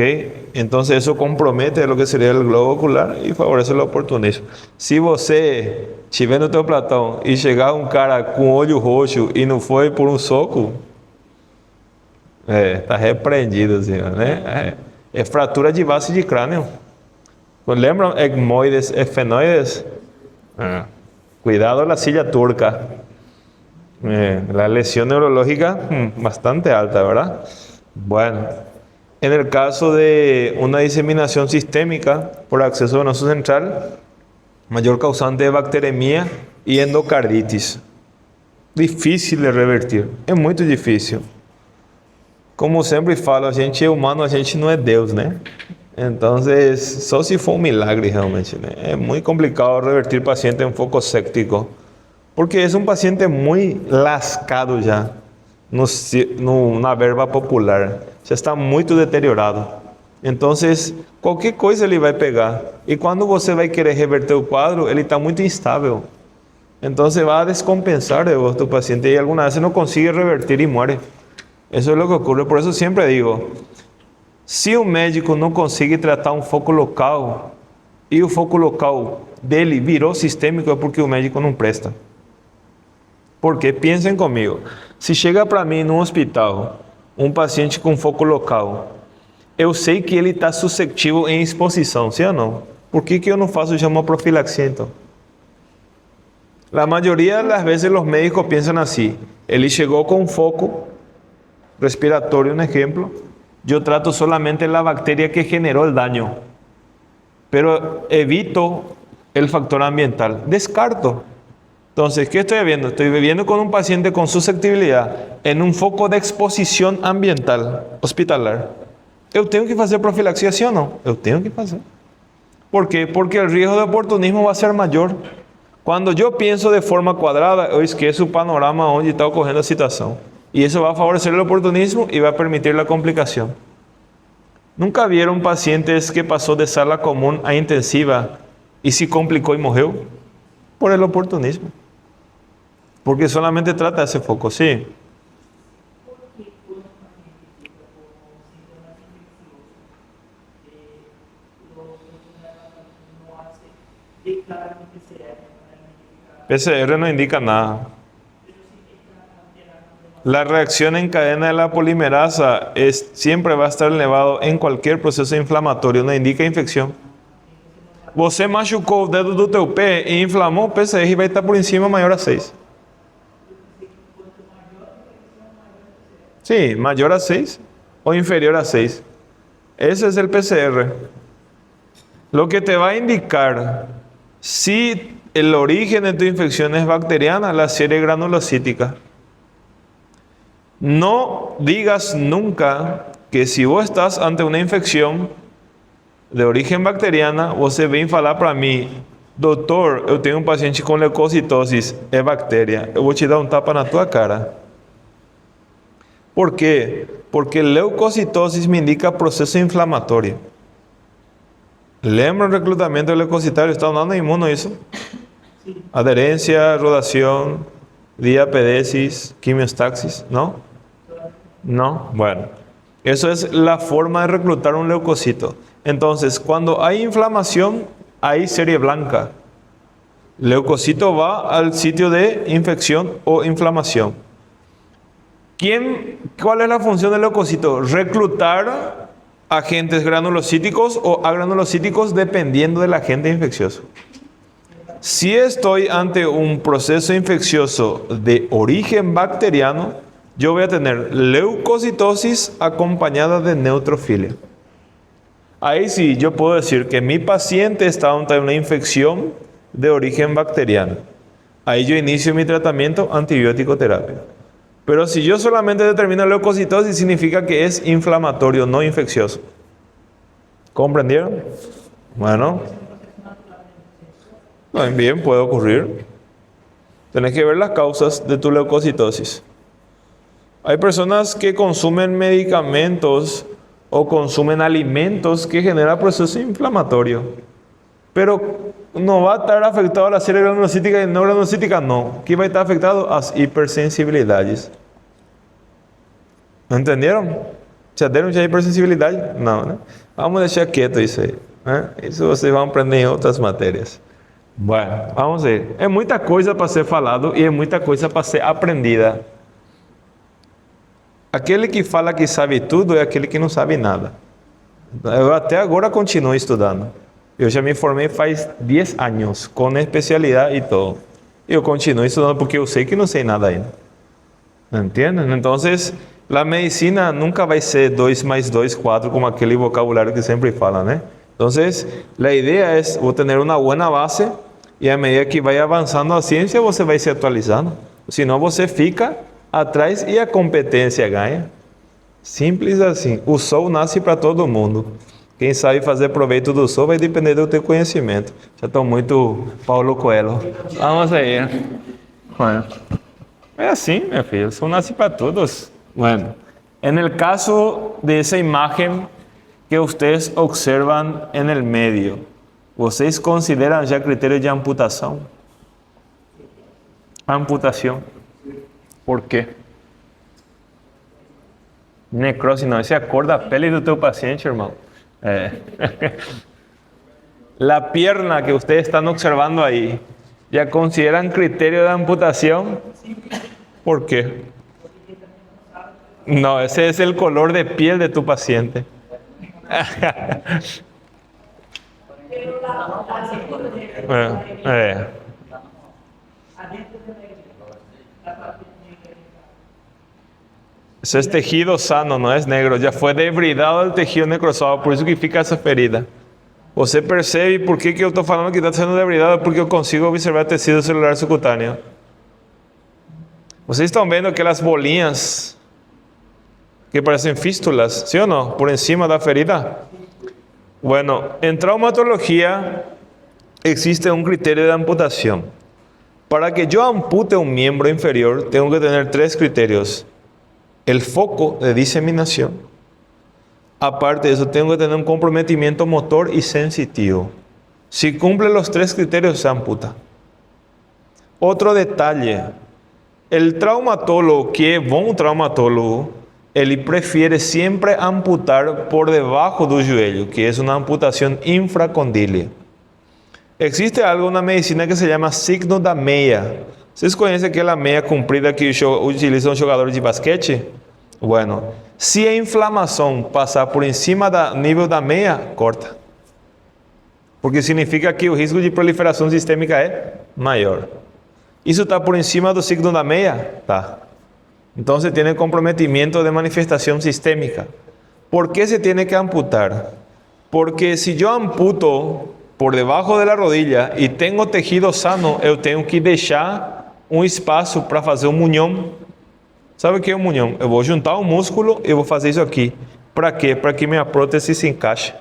Entonces eso compromete lo que sería el globo ocular y favorece el oportunismo. Si você estiver no teu platão e chegar um cara com olho roxo e não foi por um soco, tá repreendido, assim, né? É fratura de base de crânio. Lembram ecmoides, esfenoides? Cuidado la silla turca. La lesión neurológica bastante alta, ¿verdad? Bueno. En el caso de una diseminación sistémica por acceso venoso central, mayor causante de bacteremia y endocarditis. Difícil de revertir, é muito difícil. Como sempre falo, a gente é humano, a gente não é Deus, né? Então, só se for um milagre realmente, né? É muito complicado revertir paciente em foco séptico, porque é um paciente muito lascado já na verba popular. Já está muito deteriorado. Então, qualquer coisa ele vai pegar. E quando você vai querer reverter o quadro, ele está muito instável. Então, vai descompensar de vos tu paciente e alguna vez não consegue revertir e morre. Isso é o que ocorre. Por isso sempre digo, se o médico não consegue tratar um foco local e o foco local dele virou sistêmico, é porque o médico não presta. Porque, pensem comigo, se chega para mim no hospital um paciente com foco local, eu sei que ele está suscetível em exposição, sim ou não? Por que eu não faço já uma profilaxia então? A maioria das vezes os médicos pensam assim, ele chegou com foco respiratório, um exemplo, eu trato solamente a bactéria que generou o dano, pero evito o factor ambiental, descarto. Entonces, ¿qué estoy viendo? Estoy viviendo con un paciente con susceptibilidad en un foco de exposición ambiental hospitalar. ¿Eu tengo que hacer profilaxia, sí o no? Eu tengo que hacer. ¿Por qué? Porque el riesgo de oportunismo va a ser mayor. Cuando yo pienso de forma cuadrada, eu esqueço o panorama onde está ocorrendo a situación. Y eso va a favorecer el oportunismo y va a permitir la complicación. ¿Nunca vieron pacientes que pasó de sala común a intensiva y se complicó y murió? Por el oportunismo. Porque solamente trata ese foco, sí. PCR no indica nada. La reacción en cadena de la polimerasa siempre va a estar elevado en cualquier proceso inflamatorio, no indica infección. Você machucou o dedo do teu pé e inflamou, o PCR vai estar por encima maior a 6. Sí, mayor a 6 o inferior a 6. Ese es el PCR. Lo que te va a indicar si el origen de tu infección es bacteriana, la serie granulocítica. No digas nunca que si vos estás ante una infección de origen bacteriana, você vem falar para mim, doutor, eu tenho um paciente com leucocitose, é bactéria. Eu vou te dar um tapa na tua cara. Por quê? Porque leucocitose me indica processo inflamatório. Lembra o reclutamento leucocitário? Está dando inmuno isso? Adherência, rodación, diapedesis, quimiostaxis, ¿no? No, bueno. Eso es la forma de reclutar un leucocito. Entonces, cuando hay inflamación, hay serie blanca. Leucocito va al sitio de infección o inflamación. ¿Cuál es la función del leucocito? Reclutar agentes granulocíticos o agranulocíticos dependiendo del agente infeccioso. Si estoy ante un proceso infeccioso de origen bacteriano, yo voy a tener leucocitosis acompañada de neutrofilia. Ahí sí, yo puedo decir que mi paciente está ante una infección de origen bacteriano. Ahí yo inicio mi tratamiento antibiótico terapia. Pero si yo solamente determino leucocitosis, significa que es inflamatorio, no infeccioso. ¿Comprendieron? Bueno. También puede ocurrir. Tenés que ver las causas de tu leucocitosis. Hay personas que consumen medicamentos o consumen alimentos que generan proceso inflamatorio, pero no va a estar afectado a la serie granulocítica y no granulocítica, no. ¿Qué va a estar afectado? Las hipersensibilidades. ¿Entendieron? ¿Ya tienen mucha hipersensibilidad? No, ¿no? Vamos a dejar quieto isso aí. Isso vocês vão aprender em outras matérias. Bueno, vamos ver. É muita coisa para ser falado e é muita coisa para ser aprendida. Aquele que fala que sabe tudo é aquele que não sabe nada. Eu até agora continuo estudando. Eu já me formei faz 10 anos, com especialidade e todo. Eu continuo estudando porque eu sei que não sei nada ainda. ¿Entienden? Entonces, la medicina nunca vai ser 2 mais 2, 4, como aquele vocabulário que sempre fala, né? Entonces, la idea es vos tener una buena base y a medida que vaya avanzando a ciencia, você vai se atualizando. Senão, você fica atrás e a competência ganha. Simples assim. O sol nasce para todo mundo. Quem sabe fazer proveito do sol vai depender do teu conhecimento. Já estou muito Paulo Coelho. Vamos aí. Bueno. É assim, meu filho. O sol nasce para todos. Bueno. En el caso de esa imagen que ustedes observan en el medio, ¿vocês consideran ya criterios de amputación? Amputación. ¿Por quê? Necrose não, esse é a cor da pele do teu paciente, irmão. La pierna que ustedes están observando ahí, ¿ya consideran criterio de amputación? ¿Por qué? No, ese es el color de piel de tu paciente. Eso es tejido sano, no es negro. Ya fue debridado el tejido necrosado, por eso que fica essa ferida. Você percebe por que eu estou falando que está sendo debridado? Porque eu consigo observar tecido celular subcutâneo. Vocês estão vendo aquelas bolinhas que parecen fístulas, ¿sí o no? Por encima de la ferida. Bueno, en traumatología existe un criterio de amputación. Para que yo ampute un miembro inferior, tengo que tener 3 criterios. El foco de diseminación, Aparte de eso, tengo que tener un comprometimiento motor y sensitivo. Si cumple los 3 criterios, se amputa. Otro detalle, el traumatólogo, que es buen traumatólogo, él prefiere siempre amputar por debajo del joelho, que es una amputación infracondílea. Existe algo, una medicina que se llama signo da meia. ¿Vocês conhecem aquela meia comprida que utilizam jogadores de basquete? Bueno, se a inflamação passar por cima do nível da meia, corta. Porque significa que o risco de proliferação sistêmica é maior. Isso está por cima do signo da meia? Tá. Então se tem comprometimento de manifestação sistêmica. ¿Por que se tem que amputar? Porque se eu amputo por debajo de la rodilla e tenho tejido sano, eu tenho que deixar um espaço para fazer um munhão. Sabe o que é um munhão? Eu vou juntar um músculo e vou fazer isso aqui. Para quê? Para que minha prótese se encaixe.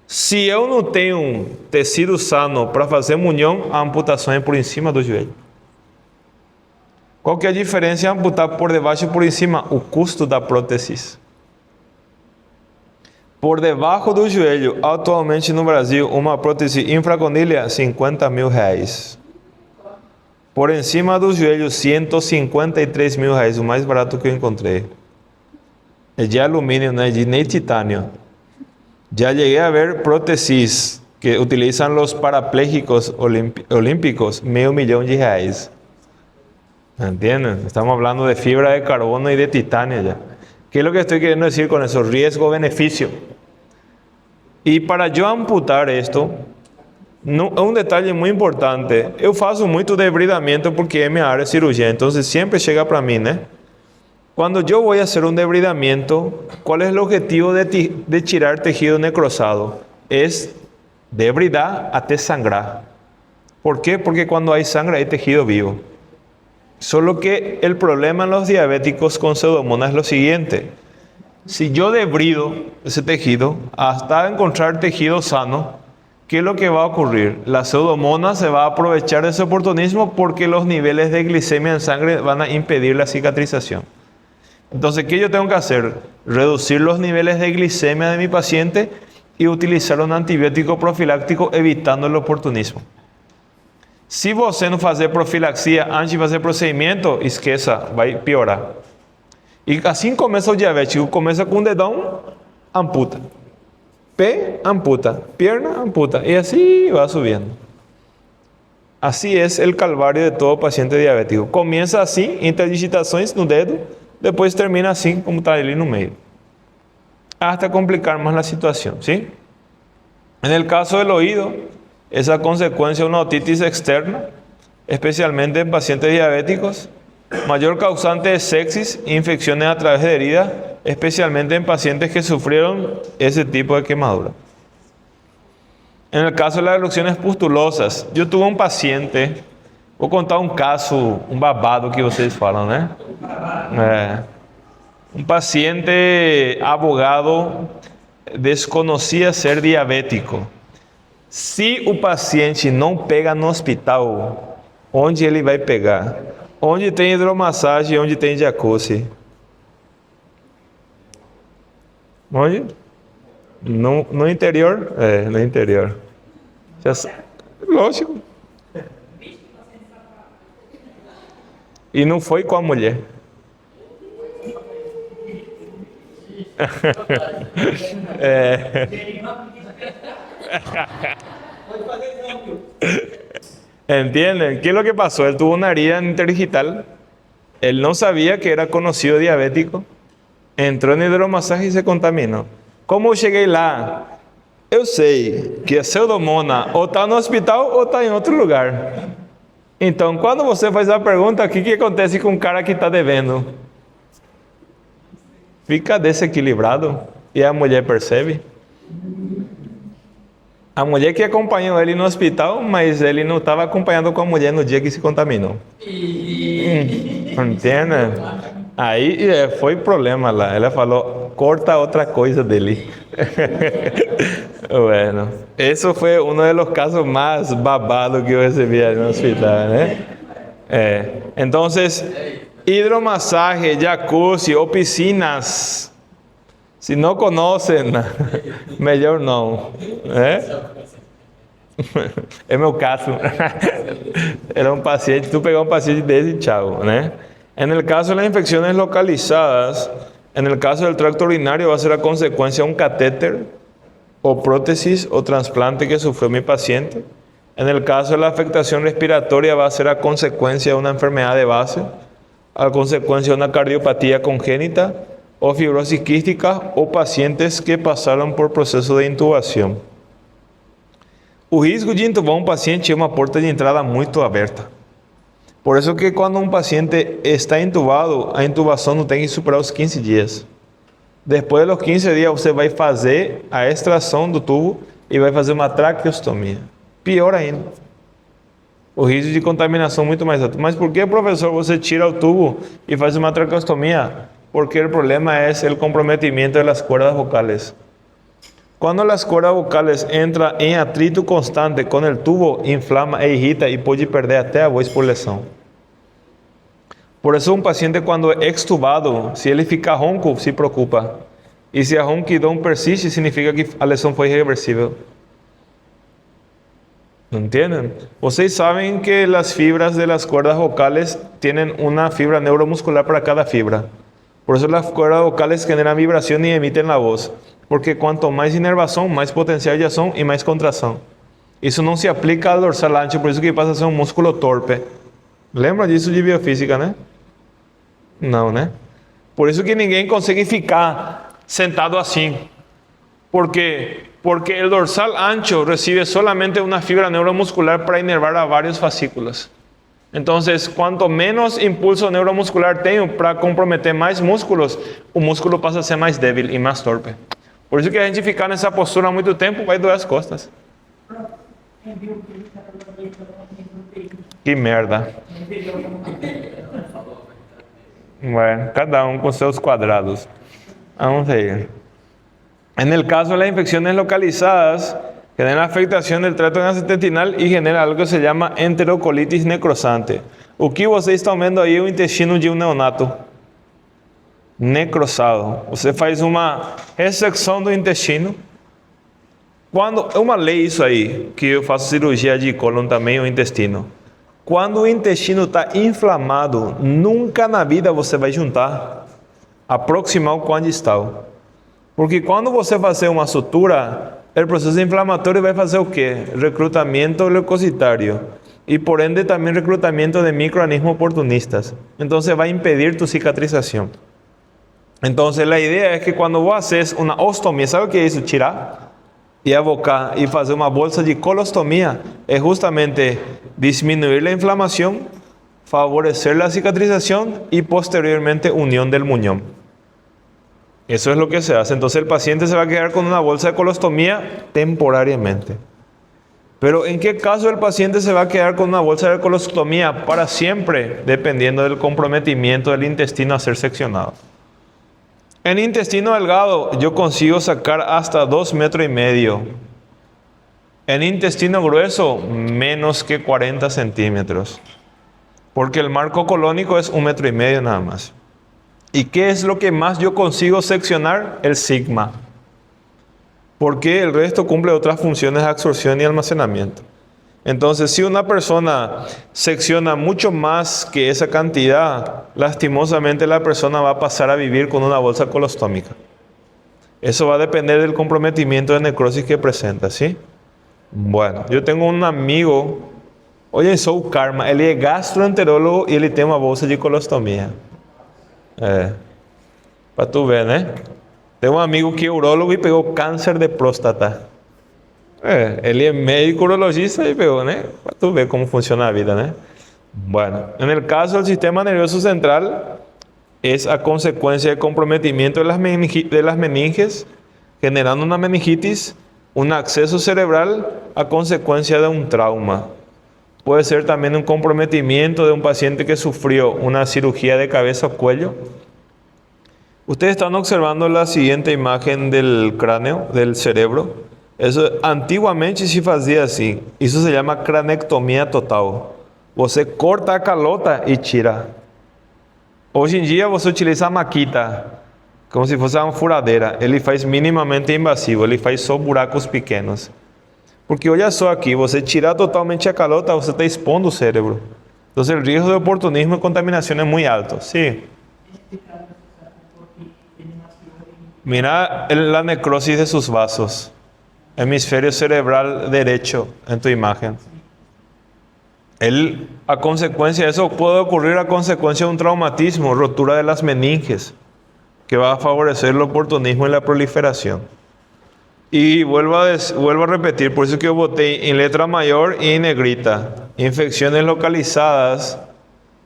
Se eu não tenho tecido sano para fazer munhão, a amputação é por cima do joelho. Qual que é a diferença em amputar por debaixo e por cima? O custo da prótese. Por debaixo do joelho, atualmente no Brasil, uma prótese infracondílea, R$50 mil. Por encima do joelho, R$153 mil, o mais barato que eu encontrei. É de alumínio, não é de titânio. Já cheguei a ver próteses que utilizam os paraplégicos olímpicos, R$500 mil. ¿Entienden? Estamos hablando de fibra de carbono y de titanio ya. ¿Qué es lo que estoy queriendo decir con eso? Riesgo-beneficio. Y para yo amputar esto, un detalle muy importante. Eu faço muito debridamento porque é minha área de cirurgia, entonces siempre llega para mí, ¿no? Cuando yo voy a hacer un debridamiento, ¿cuál es el objetivo de tirar tejido necrosado? Es debridar hasta sangrar. ¿Por qué? Porque cuando hay sangre hay tejido vivo. Solo que el problema en los diabéticos con pseudomonas es lo siguiente. Si yo debrido ese tejido hasta encontrar tejido sano, ¿qué es lo que va a ocurrir? La pseudomona se va a aprovechar de ese oportunismo porque los niveles de glicemia en sangre van a impedir la cicatrización. Entonces, ¿qué yo tengo que hacer? Reducir los niveles de glicemia de mi paciente y utilizar un antibiótico profiláctico evitando el oportunismo. Se você não fazer profilaxia antes de fazer procedimento, esqueça, vai piorar. E assim começa o diabético, começa com o dedão, amputa. Pé, amputa. Pierna, amputa. E assim vai subindo. Assim é o calvário de todo paciente diabético. Começa assim, interdigitações no dedo, depois termina assim, como está ali no meio. Hasta complicar mais a situação, ¿sí? En el caso del oído, esa consecuencia de una otitis externa, especialmente en pacientes diabéticos, mayor causante de sepsis, infecciones a través de heridas, especialmente en pacientes que sufrieron ese tipo de quemadura. En el caso de las erupciones pustulosas, yo tuve un paciente, vou contar um caso, um babado que vocês falam, né? Um paciente abogado desconhecia ser diabético. Se o paciente não pega no hospital, onde ele vai pegar? Onde tem hidromassagem, onde tem jacuzzi? Onde? No interior? É, no interior. Lógico. E não foi com a mulher. ¿Entienden? ¿Qué es lo que pasó? Él tuvo una herida interdigital. Él no sabía que era conocido diabético. Entró en hidromasaje y se contaminó. ¿Cómo llegué lá? Eu sei que a pseudomona ou está no hospital ou está em outro lugar. Então, quando você faz a pergunta, o que acontece com o cara que está devendo? Fica desequilibrado e a mulher percebe. A mulher que acompanhou ele no hospital, mas ele não estava acompanhando com a mulher no dia que se contaminou. Entende? Aí foi problema lá. Ela falou, corta outra coisa dele. Bueno, esse foi um dos casos mais babados que eu recebi no hospital, né? Então, hidromassagem, jacuzzi ou piscinas Si no conocen, mejor no. É meu caso. Era un paciente, tú pegas un paciente de ese chavo, ¿no? En el caso de las infecciones localizadas, en el caso del tracto urinario va a ser a consecuencia de un catéter o prótesis o trasplante que sufrió mi paciente. En el caso de la afectación respiratoria va a ser a consecuencia de una enfermedad de base, a consecuencia de una cardiopatía congénita o fibrosis quística o pacientes que pasaron por proceso de intubação. O risco de intubar um paciente é uma porta de entrada muito aberta. Por isso que quando um paciente está intubado, a intubação não tem que superar os 15 dias. Depois dos 15 dias você vai fazer a extração do tubo e vai fazer uma traqueostomia. Pior ainda. O risco de contaminação muito mais alto. Mas por que, professor, você tira o tubo e faz uma traqueostomia? Porque o problema é o comprometimento das cuerdas vocales. Quando as cuerdas vocales entram em atrito constante com o tubo, inflama e irrita e pode perder até a voz por lesão. Por isso, um paciente, quando é extubado, se ele fica ronco, se preocupa. E se a ronquidão persiste, significa que a lesão foi irreversível. ¿Entienden? Vocês sabem que as fibras de las cuerdas vocales tienen una fibra neuromuscular para cada fibra. Por eso las cuerdas vocales generan vibración y emiten la voz. Porque cuanto más inervación, más potencial ya son y más contracción. Eso no se aplica al dorsal ancho, por eso que pasa a ser un músculo torpe. Lembra disso de biofísica, né? Não, né? Por isso que ninguém consegue ficar sentado assim. ¿Por qué? Porque el dorsal ancho recibe solamente una fibra neuromuscular para inervar a varios fascículos. Entonces, cuanto menos impulso neuromuscular tengo para comprometer más músculos, o músculo pasa a ser más débil y más torpe. Por eso que a gente ficar nessa postura muito tempo vai doer as costas. Que merda. Bueno, cada um com seus quadrados. Vamos a ir. En el caso de las infecciones localizadas, genera afectación del tracto gastrointestinal y genera algo que se llama enterocolitis necrosante. O que você está vendo aí é o intestino de um neonato necrosado. Você faz uma ressecção do intestino. Quando é uma lei isso aí, que eu faço cirurgia de cólon também, o intestino. Quando o intestino está inflamado, nunca na vida você vai juntar a proximal com a distal. Porque quando você fazer uma sutura, o processo inflamatório vai fazer o quê? Recrutamento leucocitário. E por ende também recrutamento de microorganismos oportunistas. Então vai impedir tu cicatrização. Então a ideia é que quando você haces uma ostomia, sabe o que é isso? Tirar e abocar e fazer uma bolsa de colostomia é justamente disminuir a inflamação, favorecer a cicatrização e posteriormente união del muñón. Eso es lo que se hace. Entonces el paciente se va a quedar con una bolsa de colostomía temporariamente. Pero ¿en qué caso el paciente se va a quedar con una bolsa de colostomía para siempre? Dependiendo del comprometimiento del intestino a ser seccionado. En intestino delgado yo consigo sacar hasta 2,5 metros. En intestino grueso menos que 40 centímetros. Porque el marco colónico es 1,5 metros nada más. ¿Y qué es lo que más yo consigo seccionar? El sigma. Porque el resto cumple otras funciones de absorción y almacenamiento. Entonces, si una persona secciona mucho más que esa cantidad, lastimosamente la persona va a pasar a vivir con una bolsa colostómica. Eso va a depender del comprometimiento de necrosis que presenta, ¿sí? Bueno, yo tengo un amigo, oye, soy karma, él es gastroenterólogo y él tiene una bolsa de colostomía. Para tú ver, ¿eh? Tengo un amigo que es urólogo y pegó cáncer de próstata. Él es médico urologista y pegó, ¿no? Para tú ver cómo funciona la vida, ¿no? Bueno, en el caso del sistema nervioso central, es a consecuencia de comprometimiento de las meninges, generando una meningitis, un acceso cerebral a consecuencia de un trauma. Puede ser también un comprometimiento de un paciente que sufrió una cirugía de cabeza o cuello. Ustedes están observando la siguiente imagen del cráneo, del cerebro. Eso antiguamente se hacía así. Eso se llama cranectomía total. Você corta a calota y tira. Hoy en día você utiliza a maquita. como se fosse uma furadeira. Ele faz minimamente invasivo, ele faz só buracos pequenos. Porque olha só aqui, você tirar totalmente a calota, você está expondo o cérebro. Então o risco de oportunismo e contaminação é muito alto. Sí. Mira la necrosis de sus vasos. Hemisferio cerebral derecho en tu imagen. A consecuencia de eso puede ocurrir a consecuencia de un traumatismo, rotura de las meninges, que va a favorecer el oportunismo y la proliferación. Y vuelvo a repetir, por eso que yo boté en letra mayor y en negrita. Infecciones localizadas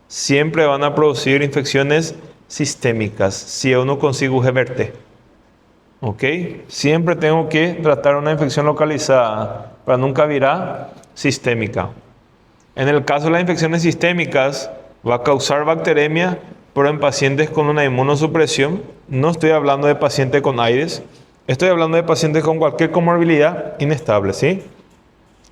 siempre van a producir infecciones sistémicas, si yo no consigo revertir. ¿Ok? Siempre tengo que tratar una infección localizada para nunca virar sistémica. En el caso de las infecciones sistémicas, va a causar bacteremia, pero en pacientes con una inmunosupresión. No estoy hablando de pacientes con AIDS, estoy hablando de pacientes con cualquier comorbilidad inestable, ¿sí?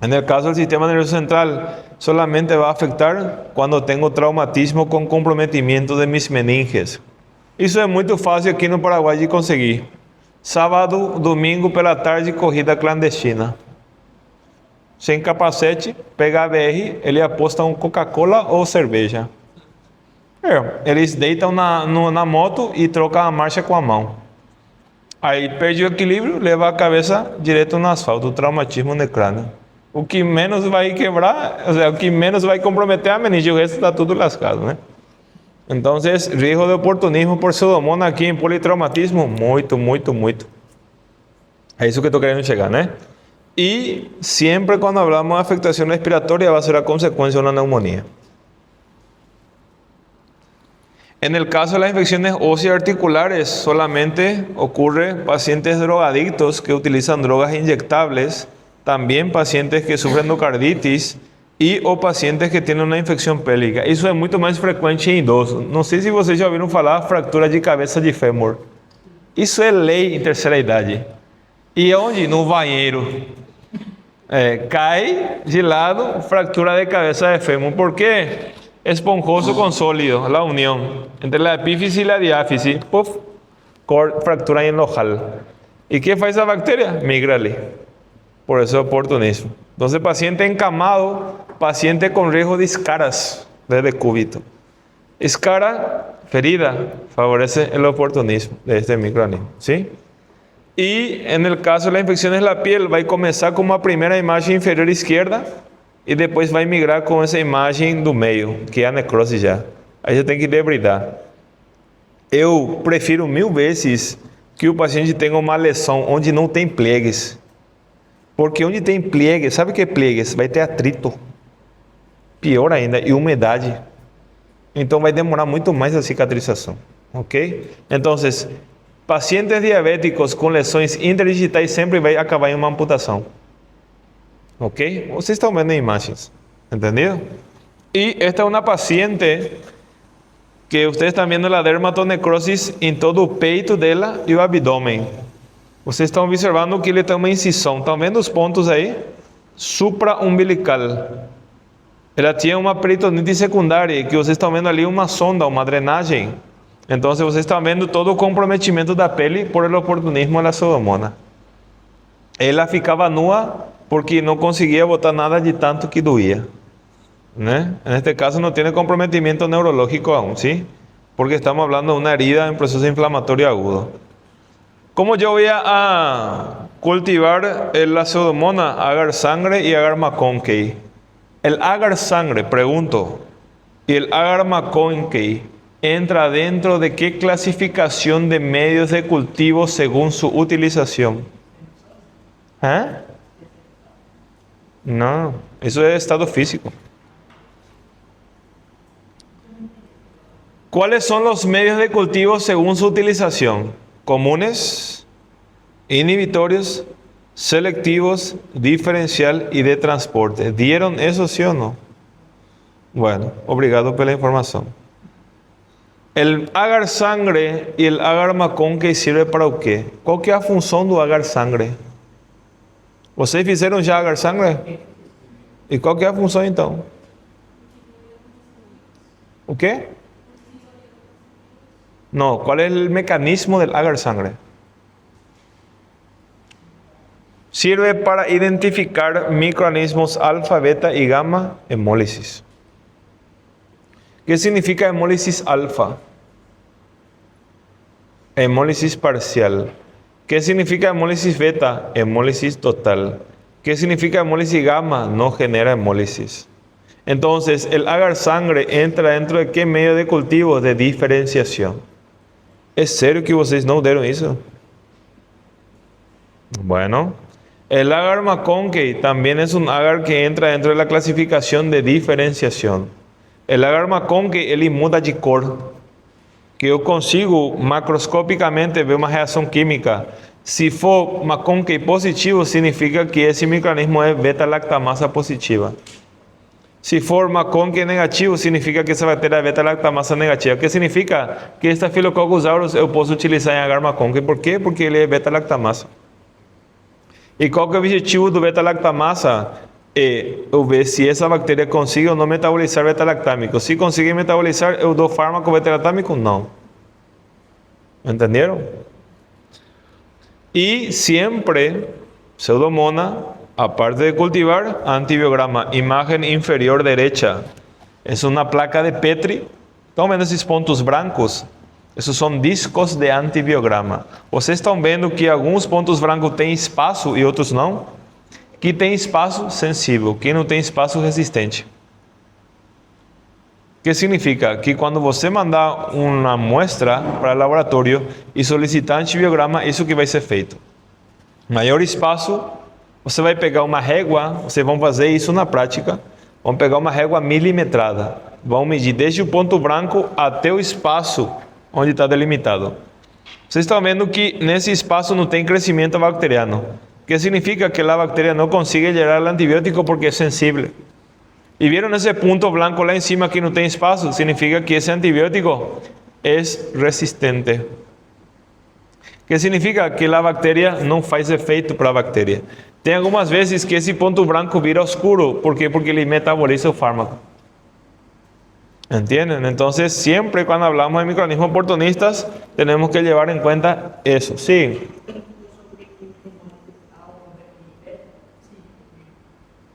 En el caso del sistema nervioso central, solamente va a afectar cuando tengo traumatismo con comprometimiento de mis meninges. Eso es muy fácil aquí en Paraguay de conseguir. Sábado, domingo pela tarde, corrida clandestina. Sem capacete, pega a BR, ele aposta Coca-Cola ou cerveja. Eles deitam na moto e trocam a marcha com a mão. Aí perde o equilíbrio, leva a cabeça direto no asfalto, o traumatismo no crânio. O que menos vai quebrar, o que menos vai comprometer a meninge, o resto está tudo lascado, né? Então, risco de oportunismo por pseudomonas aqui em politraumatismo, muito. É isso que estou querendo chegar, né? Y siempre cuando hablamos de afectación respiratoria va a ser a consecuencia de una neumonía. En el caso de las infecciones óseas articulares, solamente ocurre pacientes drogadictos que utilizan drogas inyectables, también pacientes que sufren endocarditis y o pacientes que tienen una infección pélvica. Eso es mucho más frecuente en idosos. No sé si vocês já ouviram falar fractura de cabeça de fêmur. Isso é lei em terceira idade. E onde? No banheiro. Cai de lado, fractura de cabeza de fémur. ¿Por qué? Esponjoso con sólido, la unión entre la epífisis y la diáfisis. Puff, fractura en el ojal. ¿Y qué hace esa bacteria? Migrale. Por eso oportunismo. Entonces, paciente encamado, paciente con riesgo de escaras de decúbito. Escara, ferida, favorece el oportunismo de este microorganismo, ¿sí? Y en el caso de las infecciones de la piel, va a comenzar con una primera imagen inferior izquierda y después va a migrar con esa imagen do meio, que é a necrose já. Aí já tem que debridar. Eu prefiro 1000 vezes que o paciente tenha uma lesão onde não tem pliegues. Porque onde tem pliegues, sabe o que é pliegues? Vai ter atrito. Pior ainda, e umidade. Então vai demorar muito mais a cicatrização. Ok? Então, pacientes diabéticos com lesões interdigitais sempre vai acabar em uma amputação. Ok? Vocês estão vendo imagens. Entendido? E esta é uma paciente que vocês estão vendo a dermatonecrosis em todo o peito dela e o abdômen. Vocês estão observando que ele tem uma incisão. Estão vendo os pontos aí? Supra-umbilical. Ela tinha uma peritonite secundária, que vocês estão vendo ali uma sonda, uma drenagem. Então, vocês estão vendo todo o comprometimento da pele por el oportunismo da pseudomonas. Ela ficava nua porque não conseguia botar nada de tanto que doía, né? Neste caso não tem comprometimento neurológico aún, ¿sí? Porque estamos hablando de una herida en proceso inflamatorio agudo. ¿Cómo yo voy a cultivar la pseudomonas agar sangre y agar McConkey? El agar sangre, pregunto, y el agar McConkey entra dentro de qué clasificación de medios de cultivo según su utilización. ¿Eh? No, eso es estado físico. ¿Cuáles son los medios de cultivo según su utilización? Comunes, inhibitorios, selectivos, diferencial y de transporte. ¿Dieron eso, sí o no? Bueno, obrigado por la información. El agar sangre y el agar McConkey sirve para o quê? Qual que é a função do agar sangre? Vocês fizeram já agar sangre? E qual que é a função então? O quê? No, ¿cuál es el mecanismo del agar sangre? Sirve para identificar microorganismos alfa, beta y gamma hemólisis. ¿Qué significa hemólisis alfa? Hemólisis parcial. ¿Qué significa hemólisis beta? Hemólisis total. ¿Qué significa hemólisis gamma? No genera hemólisis. Entonces, el agar sangre entra dentro de qué medio de cultivo de diferenciación. ¿Es serio que ustedes no dieron eso? Bueno, el agar McConkey también es un agar que entra dentro de la clasificación de diferenciación. El agar McConkey, ele muda de cor. Que eu consigo macroscopicamente ver uma reação química. Se for McConkey positivo, significa que esse microorganismo é beta-lactamasa positiva. Se for McConkey negativo, significa que essa bactéria é beta-lactamasa negativa. O que significa? Que Staphylococcus aureus eu posso utilizar em agar McConkey. Por quê? Porque ele é beta-lactamasa. E qual que é o objetivo do beta-lactamasa? Eu ver se essa bactéria consigue ou não metabolizar beta-lactâmico. Se conseguir metabolizar, eu dou fármaco beta-lactâmico? Não. ¿Entendieron? Y siempre, Pseudomonas, aparte de cultivar, antibiograma, imagen inferior derecha. Es una placa de Petri. ¿Están viendo esos pontos brancos? Esos son discos de antibiograma. Vocês estão vendo que alguns pontos brancos têm espaço e outros não? Que tem espaço, sensível. Que não tem espaço, resistente. ¿Qué significa? Que cuando você mandar uma muestra para o laboratório e solicitar antibiograma, isso que vai ser feito. Maior espaço, você vai pegar uma régua, vocês vão fazer isso na prática, vão pegar uma régua milimetrada, vão medir desde o ponto branco até o espaço onde está delimitado. Vocês estão vendo que nesse espaço não tem crescimento bacteriano. Que significa que a bactéria não consegue gerar o antibiótico porque é sensível. Y vieron ese punto blanco lá encima que no tiene espacio, significa que ese antibiótico es resistente. ¿Qué significa? Que la bacteria no hace efecto para la bacteria. Tem algumas veces que ese punto blanco vira oscuro. ¿Por qué? Porque ele metaboliza el fármaco. ¿Entienden? Entonces, siempre cuando hablamos de microorganismos oportunistas, tenemos que llevar en cuenta eso. Sí.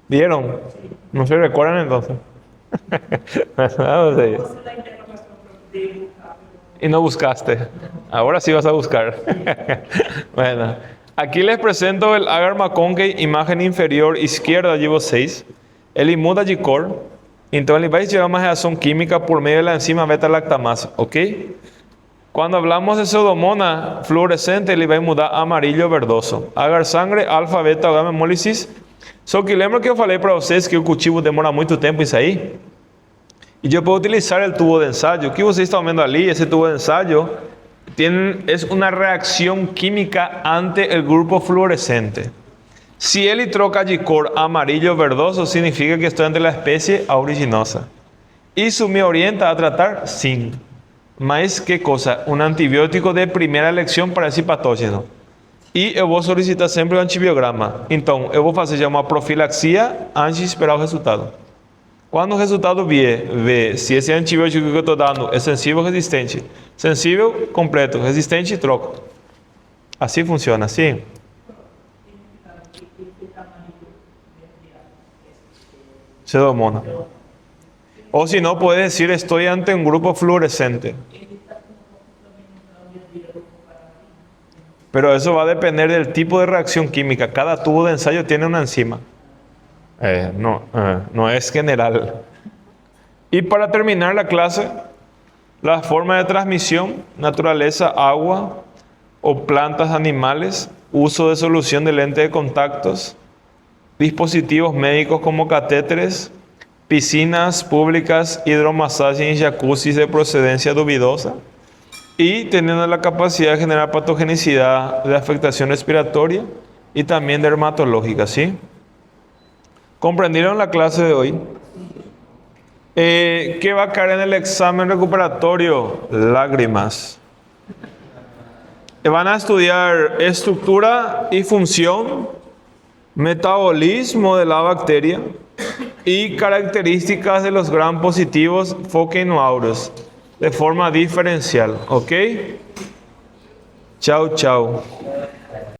¿Vieron? ¿No se recuerdan entonces? Y no buscaste. Ahora sí vas a buscar. Bueno, aquí les presento el agar McConkey, imagen inferior izquierda, llevo 6. Ele muda de cor. Então ele vai gerar uma reação química por meio da enzima beta-lactamasa, ok? Quando hablamos de Pseudomonas fluorescente, ele vai mudar a amarillo verdoso. Agar sangre, alfa, beta, gamma hemólisis. Só que lembra que eu falei para vocês que o cultivo demora muito tempo em sair? E eu posso utilizar o tubo de ensaio. O que vocês estão vendo ali, esse tubo de ensaio, é uma reação química ante o grupo fluorescente. Se ele troca de cor amarillo verdoso, significa que estou entre a espécie aeruginosa. Isso me orienta a tratar? Sim. Mas que coisa? Um antibiótico de primeira eleição para esse patógeno. E eu vou solicitar sempre o antibiograma. Então, eu vou fazer já uma profilaxia antes de esperar o resultado. Quando o resultado vier se esse antibiótico que eu estou dando é sensível ou resistente. Sensível, completo. Resistente, troco. Assim funciona, assim. Pseudomonas. Ou se não, pode dizer, estou ante um grupo fluorescente. Pero eso va a depender del tipo de reacción química. Cada tubo de ensayo tiene una enzima. No es general. Y para terminar la clase, la forma de transmisión, naturaleza, agua o plantas animales, uso de solución de lente de contactos, dispositivos médicos como catéteres, piscinas públicas, hidromasaje y jacuzzi de procedencia dudosa. Y teniendo la capacidad de generar patogenicidad de afectación respiratoria y también dermatológica, ¿sí? ¿Comprendieron la clase de hoy? ¿Qué va a caer en el examen recuperatorio? Lágrimas. Van a estudiar estructura y función, metabolismo de la bacteria y características de los gram positivos Foccino aureus. de forma diferencial. ¿Ok? Chau, chau.